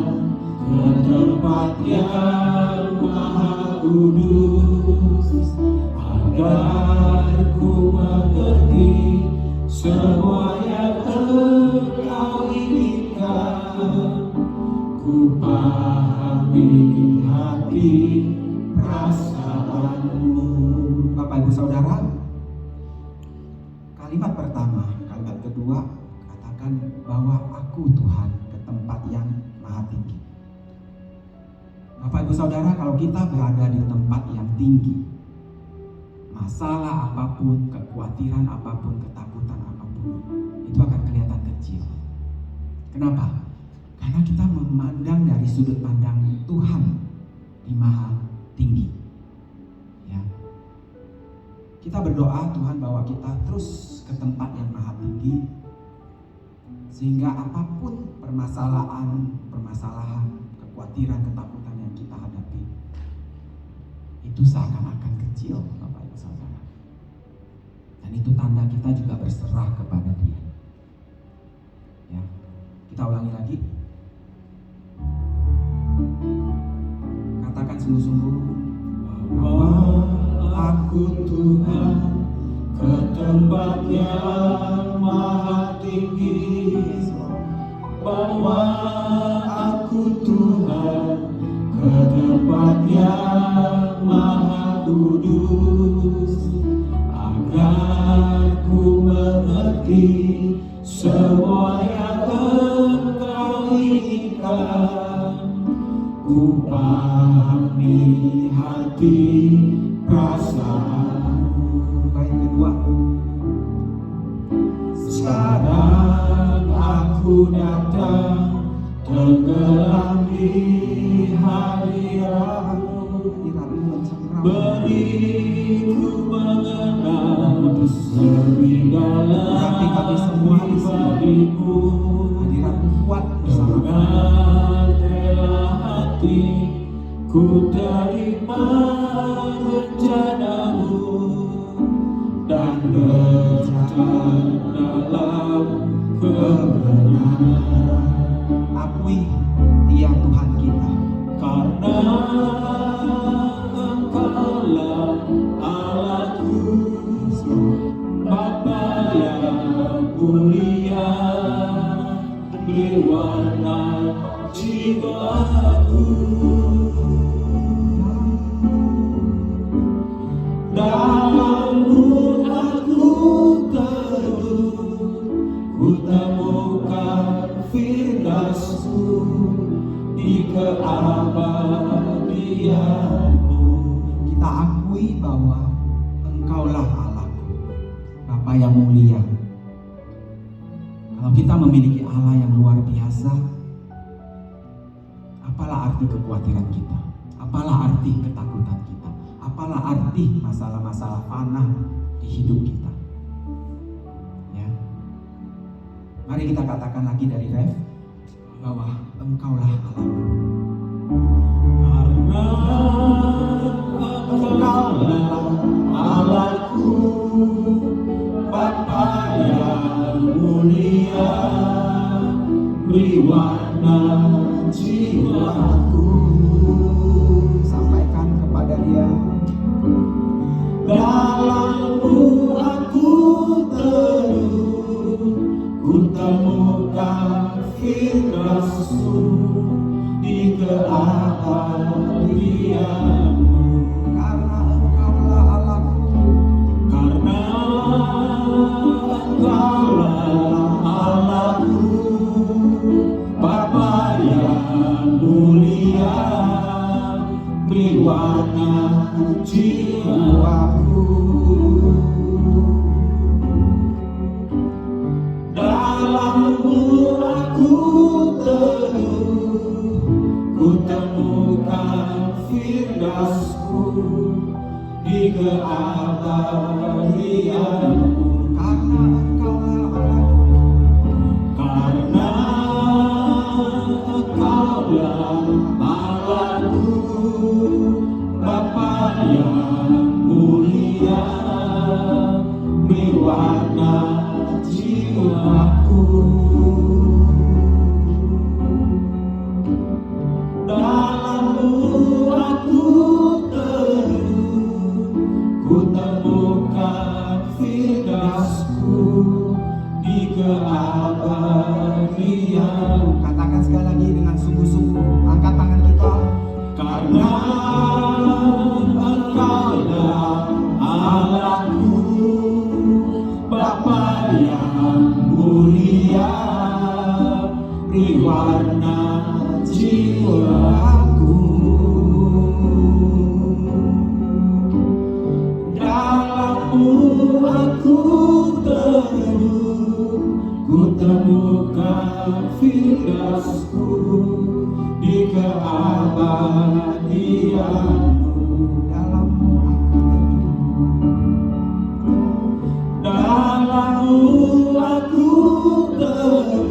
Speaker 2: ke tempat yang maha kudus, agar ku mengerti semua yang Engkau inginkan. Ku pahami hati perasaanmu.
Speaker 1: Bapak Ibu Saudara, kalimat pertama, kalimat kedua, katakan bahwa aku Tuhan ke tempat yang maha tinggi. Bapak Ibu Saudara, kalau kita berada di tempat yang tinggi, masalah apapun, kekhawatiran apapun, ketakutan apapun, itu akan kelihatan kecil. Kenapa? Karena kita memandang dari sudut pandang Tuhan di maha tinggi. Ya. Kita berdoa Tuhan bawa kita terus ke tempat yang maha tinggi, sehingga apapun permasalahan, kekhawatiran, ketakutan yang kita hadapi, itu seakan-akan kecil, Bapak Ibu Saudara. Dan itu tanda kita juga berserah kepada Dia. Ya. Kita ulangi lagi. sungguh-sungguh
Speaker 2: Bawa aku Tuhan ke tempat yang maha tinggi. Bawa aku Tuhan ke tempat yang maha kudus, agar ku mengerti semua yang Engkau inginkan. Ku pahami hati perasaan.
Speaker 1: Bait kedua,
Speaker 2: Sekarang aku datang tenggelam di hadirat-Mu. Beriku mengenal lebih dalam
Speaker 1: Berarti kami semua di sini
Speaker 2: pribadimu.
Speaker 1: hadirat-Mu kuat bersama kami.
Speaker 2: Dengan rela hati ku terima rencana-Mu dan berjalan dalam kebenaran.
Speaker 1: Akui Dia Tuhan kita.
Speaker 2: Karena Engkaulah Allahku, Bapa yang mulia, berwarna jiwaku. Dalam-Mu aku teduh, ku temukan firman-Mu di keabadian-Mu.
Speaker 1: Kita akui bahwa Engkaulah Allahku, Bapa yang mulia. Kalau kita memiliki Allah yang luar biasa, apalah arti kekhawatiran kita? Apalah arti ketakutan kita? Apalah arti masalah-masalah fana di hidup kita? Ya. Mari kita katakan lagi dari ref bahwa Engkaulah Allahku.
Speaker 2: Karena Engkaulah Allahku, Bapa yang mulia, beri warna jiwaku.
Speaker 1: Sampaikan kepada Dia.
Speaker 2: Dalam-Mu aku teduh, ku temukan firman-Mu di keabadian-Mu.
Speaker 1: Karena Engkaulah Allahku,
Speaker 2: Karena Engkaulah Allahku, Bapa yang mulia, beri warna jiwaku. Dalam-Mu aku teduh, ku temukan firman-Mu di keabadian-Mu.
Speaker 1: karena Engkaulah Allahku,
Speaker 2: Karena Engkaulah Allahku, Bapa yang mulia, beri warna jiwaku. Dalam-Mu aku teduh, ku temukan firman-Mu di keabadian.
Speaker 1: katakan sekali lagi dengan sungguh-sungguh. Angkat tangan kita.
Speaker 2: Karena Engkaulah Allahku, Bapa yang mulia, beri warna jiwaku. Dalam-Mu aku teduh, ku temukan firman-Mu di keabadian-Mu.
Speaker 1: Dalam-Mu aku teduh.
Speaker 2: Dalam-Mu aku teduh,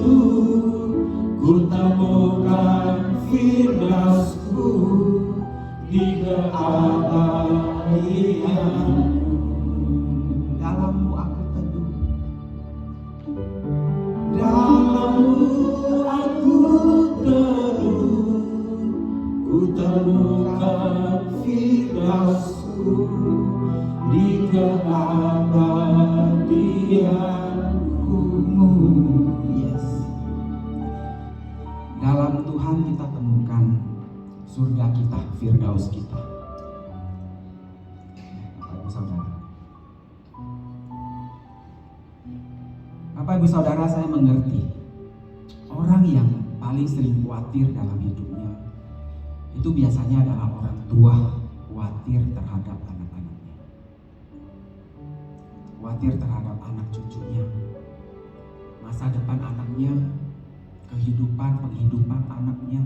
Speaker 2: ku temukan firman-Mu di keabadian-Mu.
Speaker 1: Dalam-Mu aku teduh.
Speaker 2: Dalam-Mu aku di keabadianku.
Speaker 1: Yes. Dalam Tuhan kita temukan surga kita, firdaus kita. Bapak Ibu Saudara. Bapak Ibu Saudara, saya mengerti orang yang paling sering khawatir dalam hidupnya itu biasanya adalah orang tua, khawatir terhadap anak-anaknya, khawatir terhadap anak cucunya, masa depan anaknya, penghidupan anaknya,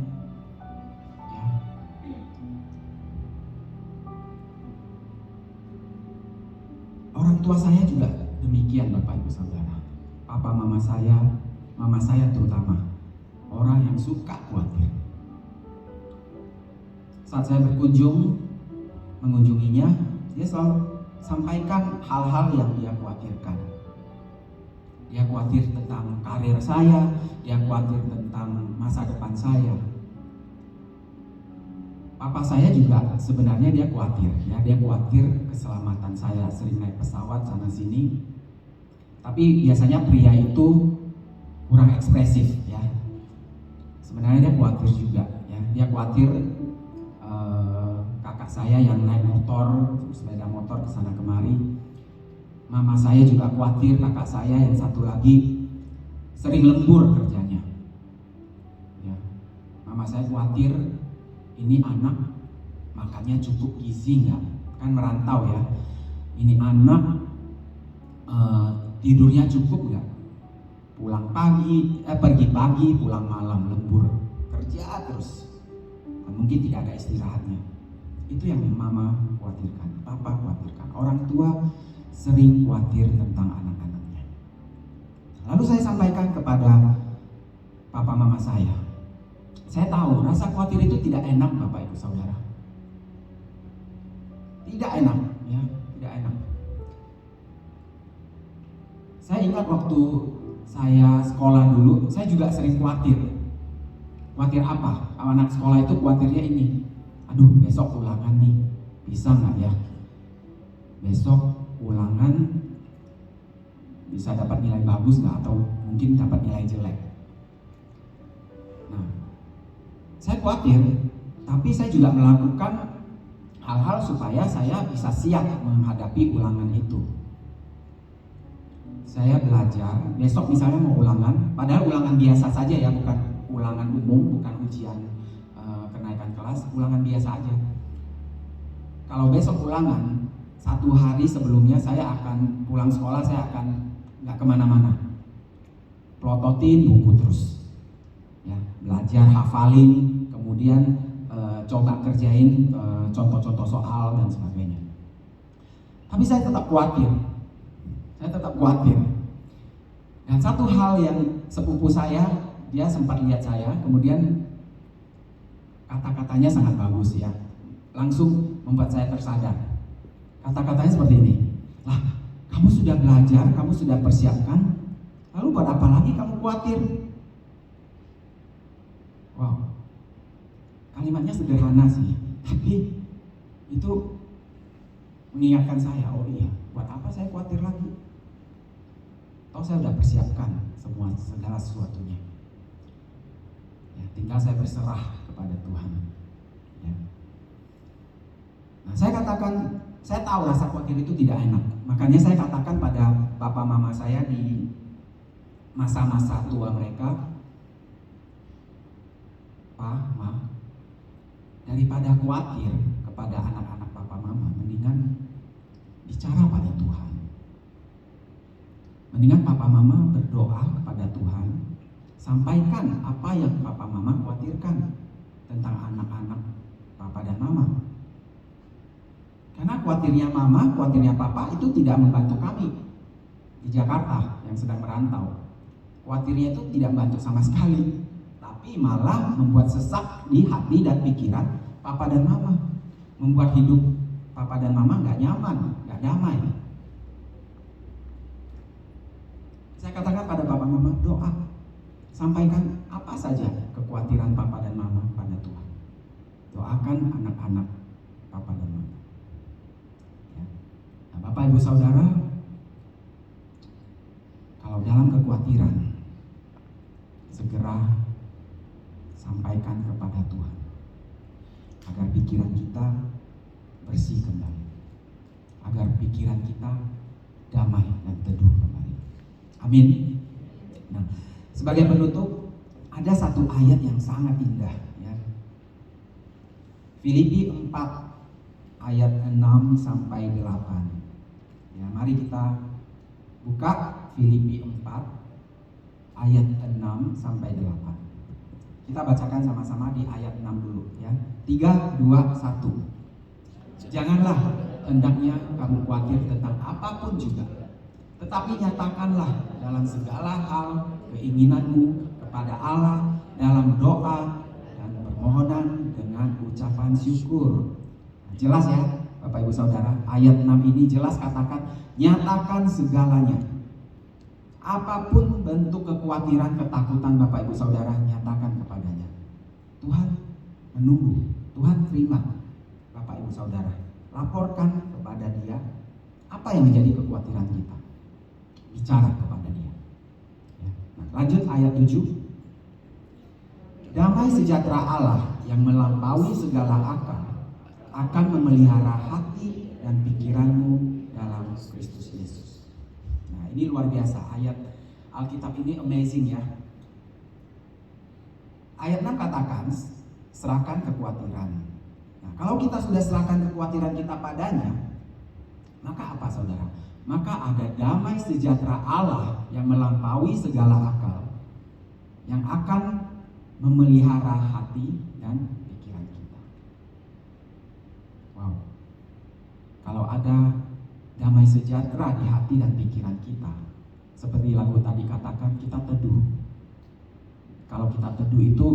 Speaker 1: ya. Orang tua saya juga demikian, Bapak Ibu Saudara. Papa mama saya terutama orang yang suka khawatir. Saat saya mengunjunginya, dia selalu sampaikan hal-hal yang dia khawatirkan. Dia khawatir tentang karir saya, dia khawatir tentang masa depan saya. Papa saya juga sebenarnya dia khawatir, ya, dia khawatir keselamatan saya, sering naik pesawat sana sini. Tapi biasanya pria itu kurang ekspresif, ya. Sebenarnya dia khawatir juga, ya. Dia khawatir kakak saya yang naik sepeda motor kesana kemari. Mama saya juga khawatir kakak saya yang satu lagi sering lembur kerjanya, ya. Mama saya khawatir ini anak makannya cukup gizi nggak, kan merantau ya. Ini anak tidurnya cukup nggak, pergi pagi pulang malam, lembur kerja terus, mungkin tidak ada istirahatnya. Itu yang mama khawatirkan, papa khawatirkan. Orang tua sering khawatir tentang anak-anaknya. Lalu saya sampaikan kepada papa mama saya tahu rasa khawatir itu tidak enak, Bapak Ibu Saudara. Tidak enak, ya, tidak enak. Saya ingat waktu saya sekolah dulu, saya juga sering khawatir. Khawatir apa? Anak sekolah itu khawatirnya ini. Aduh, besok ulangan nih, bisa nggak ya? Besok ulangan bisa dapat nilai bagus nggak, atau mungkin dapat nilai jelek. Nah, saya khawatir, tapi saya juga melakukan hal-hal supaya saya bisa siap menghadapi ulangan itu. Saya belajar, besok misalnya mau ulangan, padahal ulangan biasa saja ya, bukan ulangan umum, bukan ujian kenaikan kelas, ulangan biasa aja. Kalau besok ulangan, 1 hari sebelumnya saya akan pulang sekolah, saya akan nggak kemana-mana, plototin buku terus, ya, belajar, hafalin, kemudian coba kerjain contoh-contoh soal dan sebagainya. Tapi saya tetap khawatir. Dan satu hal yang sepupu saya, dia sempat lihat saya, kemudian kata-katanya sangat bagus, ya, langsung membuat saya tersadar. Kata-katanya seperti ini, lah, kamu sudah belajar, kamu sudah persiapkan, lalu buat apa lagi kamu khawatir? Wow, kalimatnya sederhana sih, tapi itu mengingatkan saya, oh iya, buat apa saya khawatir lagi? Toh saya sudah persiapkan segala sesuatunya. Ya, tinggal saya berserah kepada Tuhan. Ya. Nah, saya tahu rasa khawatir itu tidak enak. Makanya saya katakan pada papa mama saya di masa-masa tua mereka, Pak, Ma, daripada khawatir kepada anak-anak papa mama, mendingan bicara pada Tuhan. Mendingan papa mama berdoa kepada Tuhan, sampaikan apa yang papa mama khawatirkan tentang anak-anak papa dan mama. Karena khawatirnya mama, khawatirnya papa itu tidak membantu kami di Jakarta yang sedang merantau. Khawatirnya itu tidak membantu sama sekali, tapi malah membuat sesak di hati dan pikiran papa dan mama, membuat hidup papa dan mama nggak nyaman, nggak damai. Saya katakan pada papa mama, doa, sampaikan apa saja kekhawatiran papa dan mama pada Tuhan. Doakan anak-anak papa dan mama. Ibu Saudara, kalau dalam kekhawatiran, segera sampaikan kepada Tuhan agar pikiran kita bersih kembali, agar pikiran kita damai dan teduh kembali. Amin. Nah, sebagai penutup, ada satu ayat yang sangat indah, ya. Filipi 4 ayat 6 sampai 8. Ya, mari kita buka Filipi 4 ayat 6 sampai 8. Kita bacakan sama-sama di ayat 6 dulu, ya. 3, 2, 1. Janganlah hendaknya kamu khawatir tentang apapun juga, tetapi nyatakanlah dalam segala hal keinginanmu kepada Allah dalam doa dan permohonan dengan ucapan syukur. Nah, jelas ya Bapak Ibu Saudara, ayat 6 ini jelas katakan nyatakan segalanya. Apapun bentuk kekhawatiran, ketakutan Bapak Ibu Saudara, nyatakan kepadanya. Tuhan menunggu, Tuhan terima. Bapak Ibu Saudara, laporkan kepada Dia apa yang menjadi kekhawatiran kita. Bicara kepada Dia. Ya. Nah, lanjut ayat 7. Damai sejahtera Allah yang melampaui segala akal akan memelihara hati dan pikiranmu dalam Kristus Yesus. Nah, ini luar biasa, ayat Alkitab ini amazing ya. Ayat 6 katakan serahkan kekhawatiran. Nah, kalau kita sudah serahkan kekhawatiran kita padanya, maka apa saudara? Maka ada damai sejahtera Allah yang melampaui segala akal, yang akan memelihara hati dan pikiran kita. Wow. Kalau ada damai sejahtera di hati dan pikiran kita, seperti lagu tadi katakan, kita teduh. Kalau kita teduh itu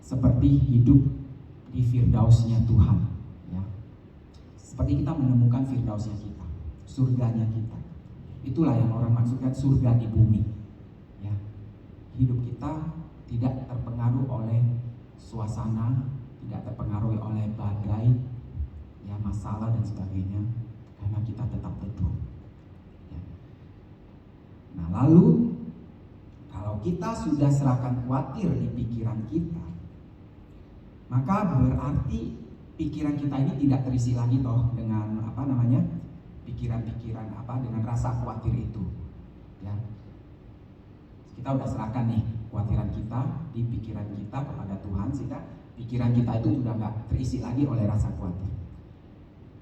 Speaker 1: seperti hidup di firdausnya Tuhan, ya. Seperti kita menemukan firdausnya kita, surganya kita. Itulah yang orang maksudkan surga di bumi, ya. Hidup kita tidak terpengaruh oleh suasana, tidak terpengaruh oleh badai, ya, masalah dan sebagainya, karena kita tetap teduh, ya. Nah, lalu kalau kita sudah serahkan khawatir di pikiran kita, maka berarti pikiran kita ini tidak terisi lagi toh dengan pikiran-pikiran dengan rasa khawatir itu, ya. Kita udah serahkan nih kekhawatiran kita di pikiran kita kepada Tuhan, sehingga pikiran kita itu sudah nggak terisi lagi oleh rasa khawatir.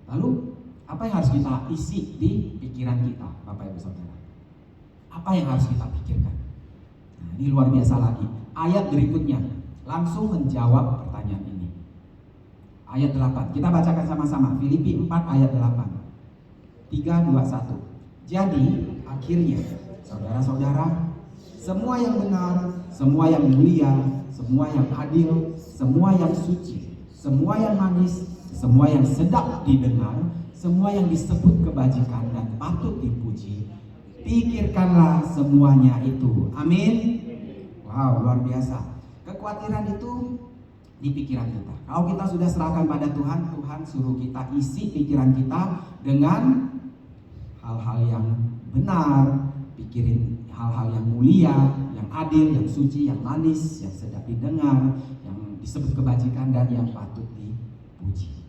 Speaker 1: Lalu apa yang harus kita isi di pikiran kita, Bapak Ibu Saudara? Apa yang harus kita pikirkan? Nah, ini luar biasa lagi. Ayat berikutnya langsung menjawab pertanyaan ini. Ayat 8. Kita bacakan sama-sama. Filipi 4 ayat 8. 3, 2, 1. Jadi akhirnya saudara-saudara, semua yang benar, semua yang mulia, semua yang adil, semua yang suci, semua yang manis, semua yang sedap didengar, semua yang disebut kebajikan dan patut dipuji, pikirkanlah semuanya itu. Amin. Wow, luar biasa. Kekhawatiran itu di pikiran kita. Kalau kita sudah serahkan pada Tuhan, Tuhan suruh kita isi pikiran kita dengan hal-hal yang benar, pikirin hal-hal yang mulia, yang adil, yang suci, yang manis, yang sedap didengar, yang disebut kebajikan dan yang patut dipuji.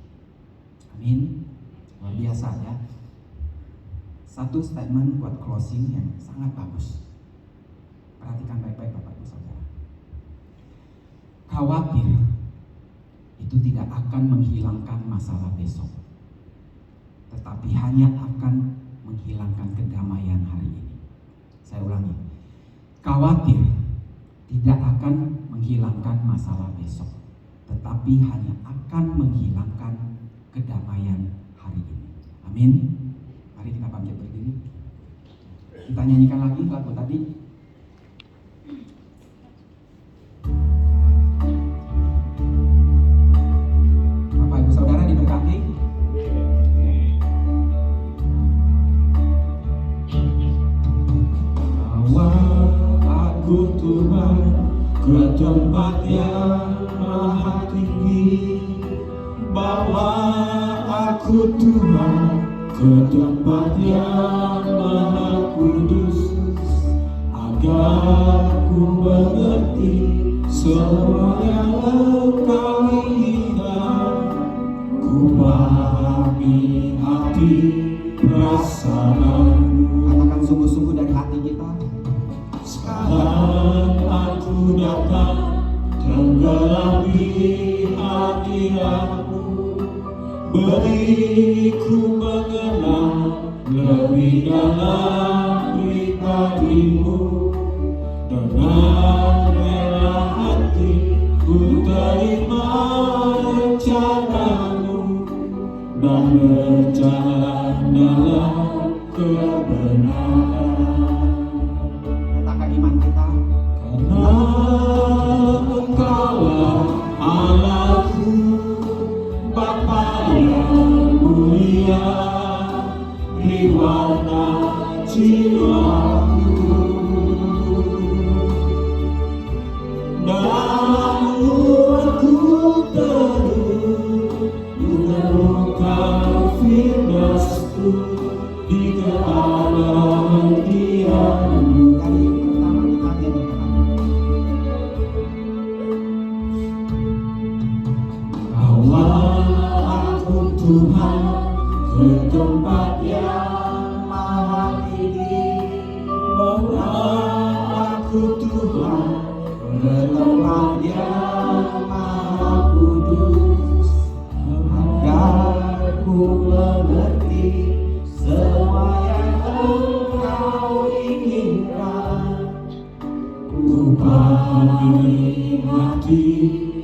Speaker 1: Amin. Luar biasa ya. Satu statement buat closing yang sangat bagus. Perhatikan baik-baik Bapak Ibu Saudara. Khawatir itu tidak akan menghilangkan masalah besok, tetapi hanya akan menghilangkan kedamaian hari ini. Saya ulangi, khawatir tidak akan menghilangkan masalah besok, tetapi hanya akan menghilangkan kedamaian hari ini. Amin. Mari kita bangkit berdiri. Kita nyanyikan lagi lagu tadi. Bapak Ibu Saudara diberkati.
Speaker 2: Bawa aku Tuhan ke tempat yang maha tinggi. Bawa aku Tuhan ke tempat yang maha kudus, agar ku mengerti semua yang Engkau inginkan. Ku pahami hati perasaanmu.
Speaker 1: Katakan sungguh-sungguh dari hati kita.
Speaker 2: Sekarang aku datang tenggelam di hadiratmu, beriku mengenal lebih dalam pribadimu. Dengan rela hati ku terima rencanamu dan berjalan dalam kebenaran.
Speaker 1: Katakan iman kita.
Speaker 2: Karena Engkaulah Allahku, Bapa yang mulia, di warna jiwaku. Dalam-Mu aku teduh, menemukan firman-Mu di keabadian-Mu.
Speaker 1: Dari pertama kita nyanyikan.
Speaker 2: Bawa aku Tuhan ke tempat yang maha tinggi. Bawa aku Tuhan ke tempat yang maha kudus, agar ku mengerti semua yang Engkau inginkan. Ku pahami hati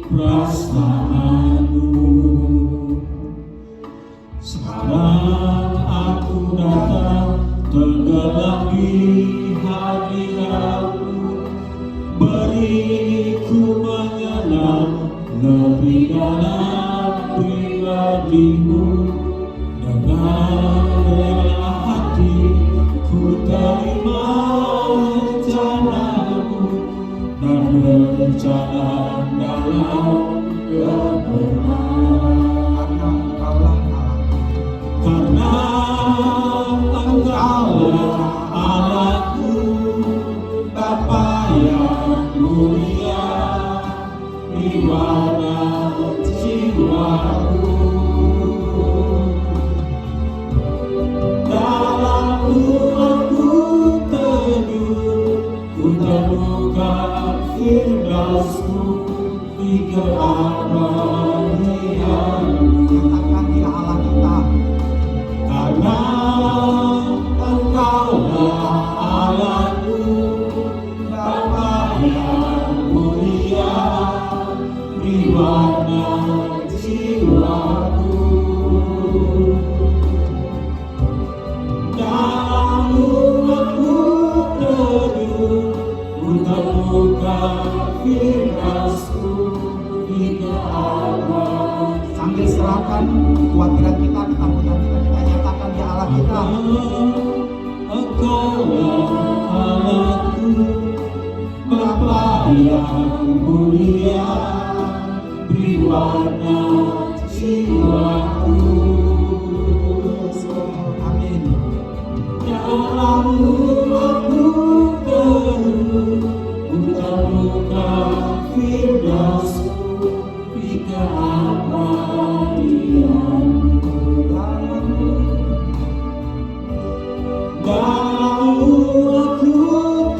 Speaker 2: perasaanmu. Sekarang aku datang tenggelam di hadiratmu, beriku mengenal lebih dalam pribadimu. Dengan rela hati ku terima rencanamu dan berjalan dalam kebenaran.
Speaker 1: Karena Engkaulah
Speaker 2: Karena Engkaulah
Speaker 1: Allah.
Speaker 2: Allahku, Bapa yang mulia, di warna jiwaku. Dalam-Mu aku teduh, ku temukan firman-Mu di keabadian-Mu.
Speaker 1: Katakan Dia Allah kita.
Speaker 2: Karena Engkaulah Allahku, Bapa yang mulia, di warna jiwaku. Dalam-Mu aku teduh, ku temukan firman-Mu di keabadian.
Speaker 1: Sambil serahkan kekhawatiran kita, ketakutan kita, kita nyatakan Dia Allah kita.
Speaker 2: Engkaulah Allahku, Bapa yang mulia, di warna jiwaku.
Speaker 1: Amin.
Speaker 2: Dalam-Mu aku teduh, ku temukan firman-Mu di keabadian-Mu. Dalam-Mu aku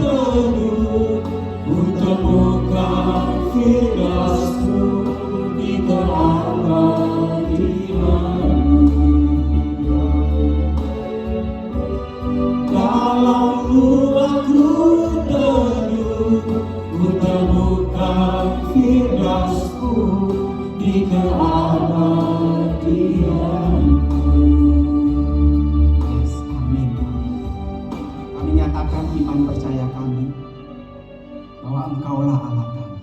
Speaker 2: teduh, ku temukan firman-Mu di keabadian-Mu. Dalam-Mu aku teduh, ku temukan firman-Mu di keabadian-Mu.
Speaker 1: Yes, amin. Kami nyatakan iman percaya kami bahwa Engkaulah Allah kami.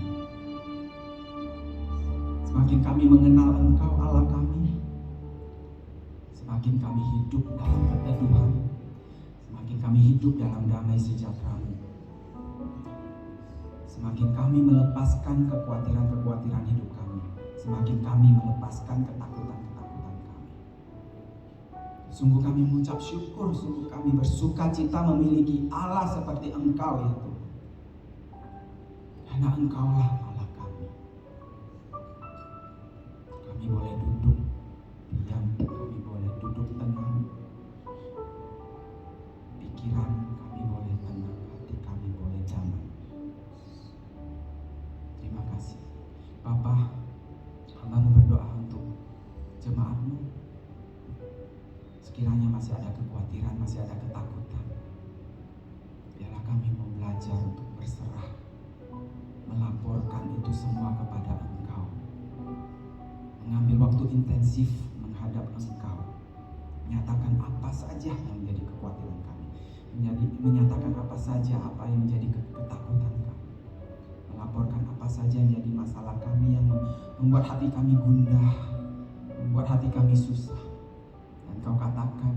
Speaker 1: Semakin kami mengenal Engkau Allah kami, semakin kami hidup dalam keteduhan, semakin kami hidup dalam damai sejahtera-Mu. Semakin kami melepaskan kekhawatiran-kekhawatiran hidup kami, semakin kami melepaskan ketakutan-ketakutan kami. Sungguh kami mengucap syukur, sungguh kami bersuka cita memiliki Allah seperti Engkau ya Tuhan. Karena Engkaulah Allah kami. Kami boleh duduk diam, kami boleh duduk tenang. Pikiran kami boleh tenang, hati kami boleh damai. Terima kasih Bapa. Hamba-Mu berdoa untuk jemaat-Mu. Sekiranya masih ada kekhawatiran, masih ada ketakutan, biarlah kami mau belajar untuk berserah, melaporkan itu semua kepada Engkau, mengambil waktu intensif menghadap Engkau, menyatakan apa saja yang menjadi kekhawatiran kami, menyatakan apa saja apa yang menjadi ketakutan kami, melaporkan apa saja yang menjadi masalah kami yang membuat hati kami gundah, membuat hati kami susah. Kau katakan,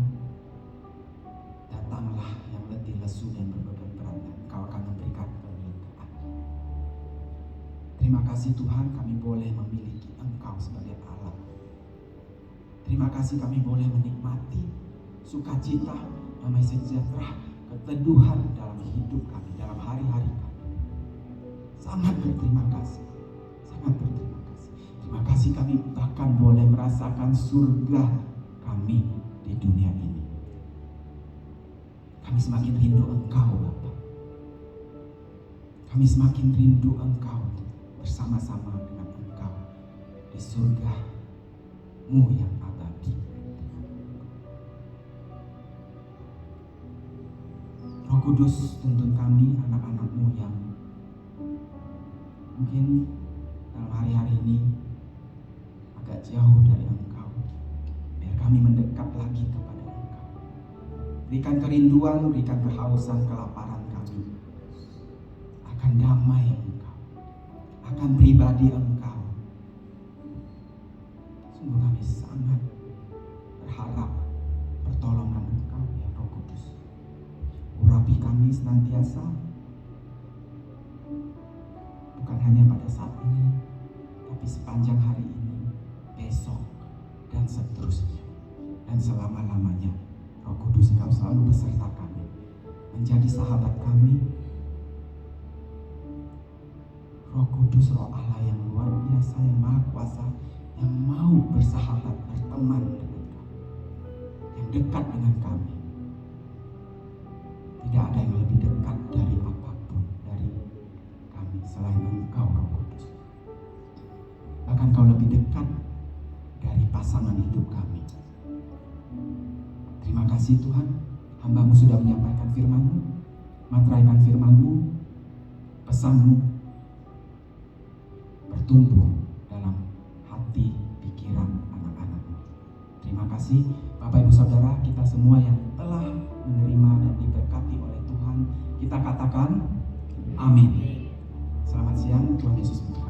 Speaker 1: datanglah yang letih lesu dan berbeban berat, dan Kau akan memberikan kelegaan. Terima kasih Tuhan, kami boleh memiliki Engkau sebagai Allah. Terima kasih kami boleh menikmati sukacita, damai sejahtera, keteduhan dalam hidup kami, dalam hari-hari kami. Sangat berterima kasih, sangat berterima kasih. Terima kasih kami bahkan boleh merasakan surga kami di dunia ini. Kami semakin rindu Engkau Bapa. Kami semakin rindu Engkau bersama-sama dengan Engkau di surga-Mu yang abadi. Roh Kudus, tuntun kami anak-anak-Mu yang mungkin dalam hari-hari ini agak jauh dari Engkau. Kami mendekat lagi kepada Engkau. Berikan kerinduan, berikan kehausan, kelaparan kami akan damai Engkau, akan pribadi Engkau. Sungguh kami sangat berharap pertolongan Engkau ya Roh Kudus. Urapi kami senantiasa, bukan hanya pada saat ini, tapi sepanjang hari ini, besok, dan seterusnya. Dan selama-lamanya Roh Kudus Engkau selalu beserta kami, menjadi sahabat kami. Roh Kudus, Roh Allah yang luar biasa, yang maha kuasa, yang mau bersahabat, berteman dengan kami, yang dekat dengan kami. Tidak ada yang lebih dekat dari apapun dari kami selain Engkau Roh Kudus. Bahkan Kau lebih dekat dari pasangan hidup kami. Terima kasih Tuhan, hamba-Mu sudah menyampaikan firman-Mu, materaikan firman-Mu, pesan-Mu bertumbuh dalam hati, pikiran anak-anak-Mu. Terima kasih Bapak Ibu Saudara, kita semua yang telah menerima dan diberkati oleh Tuhan, kita katakan amin. Selamat siang, Tuhan Yesus memberkati.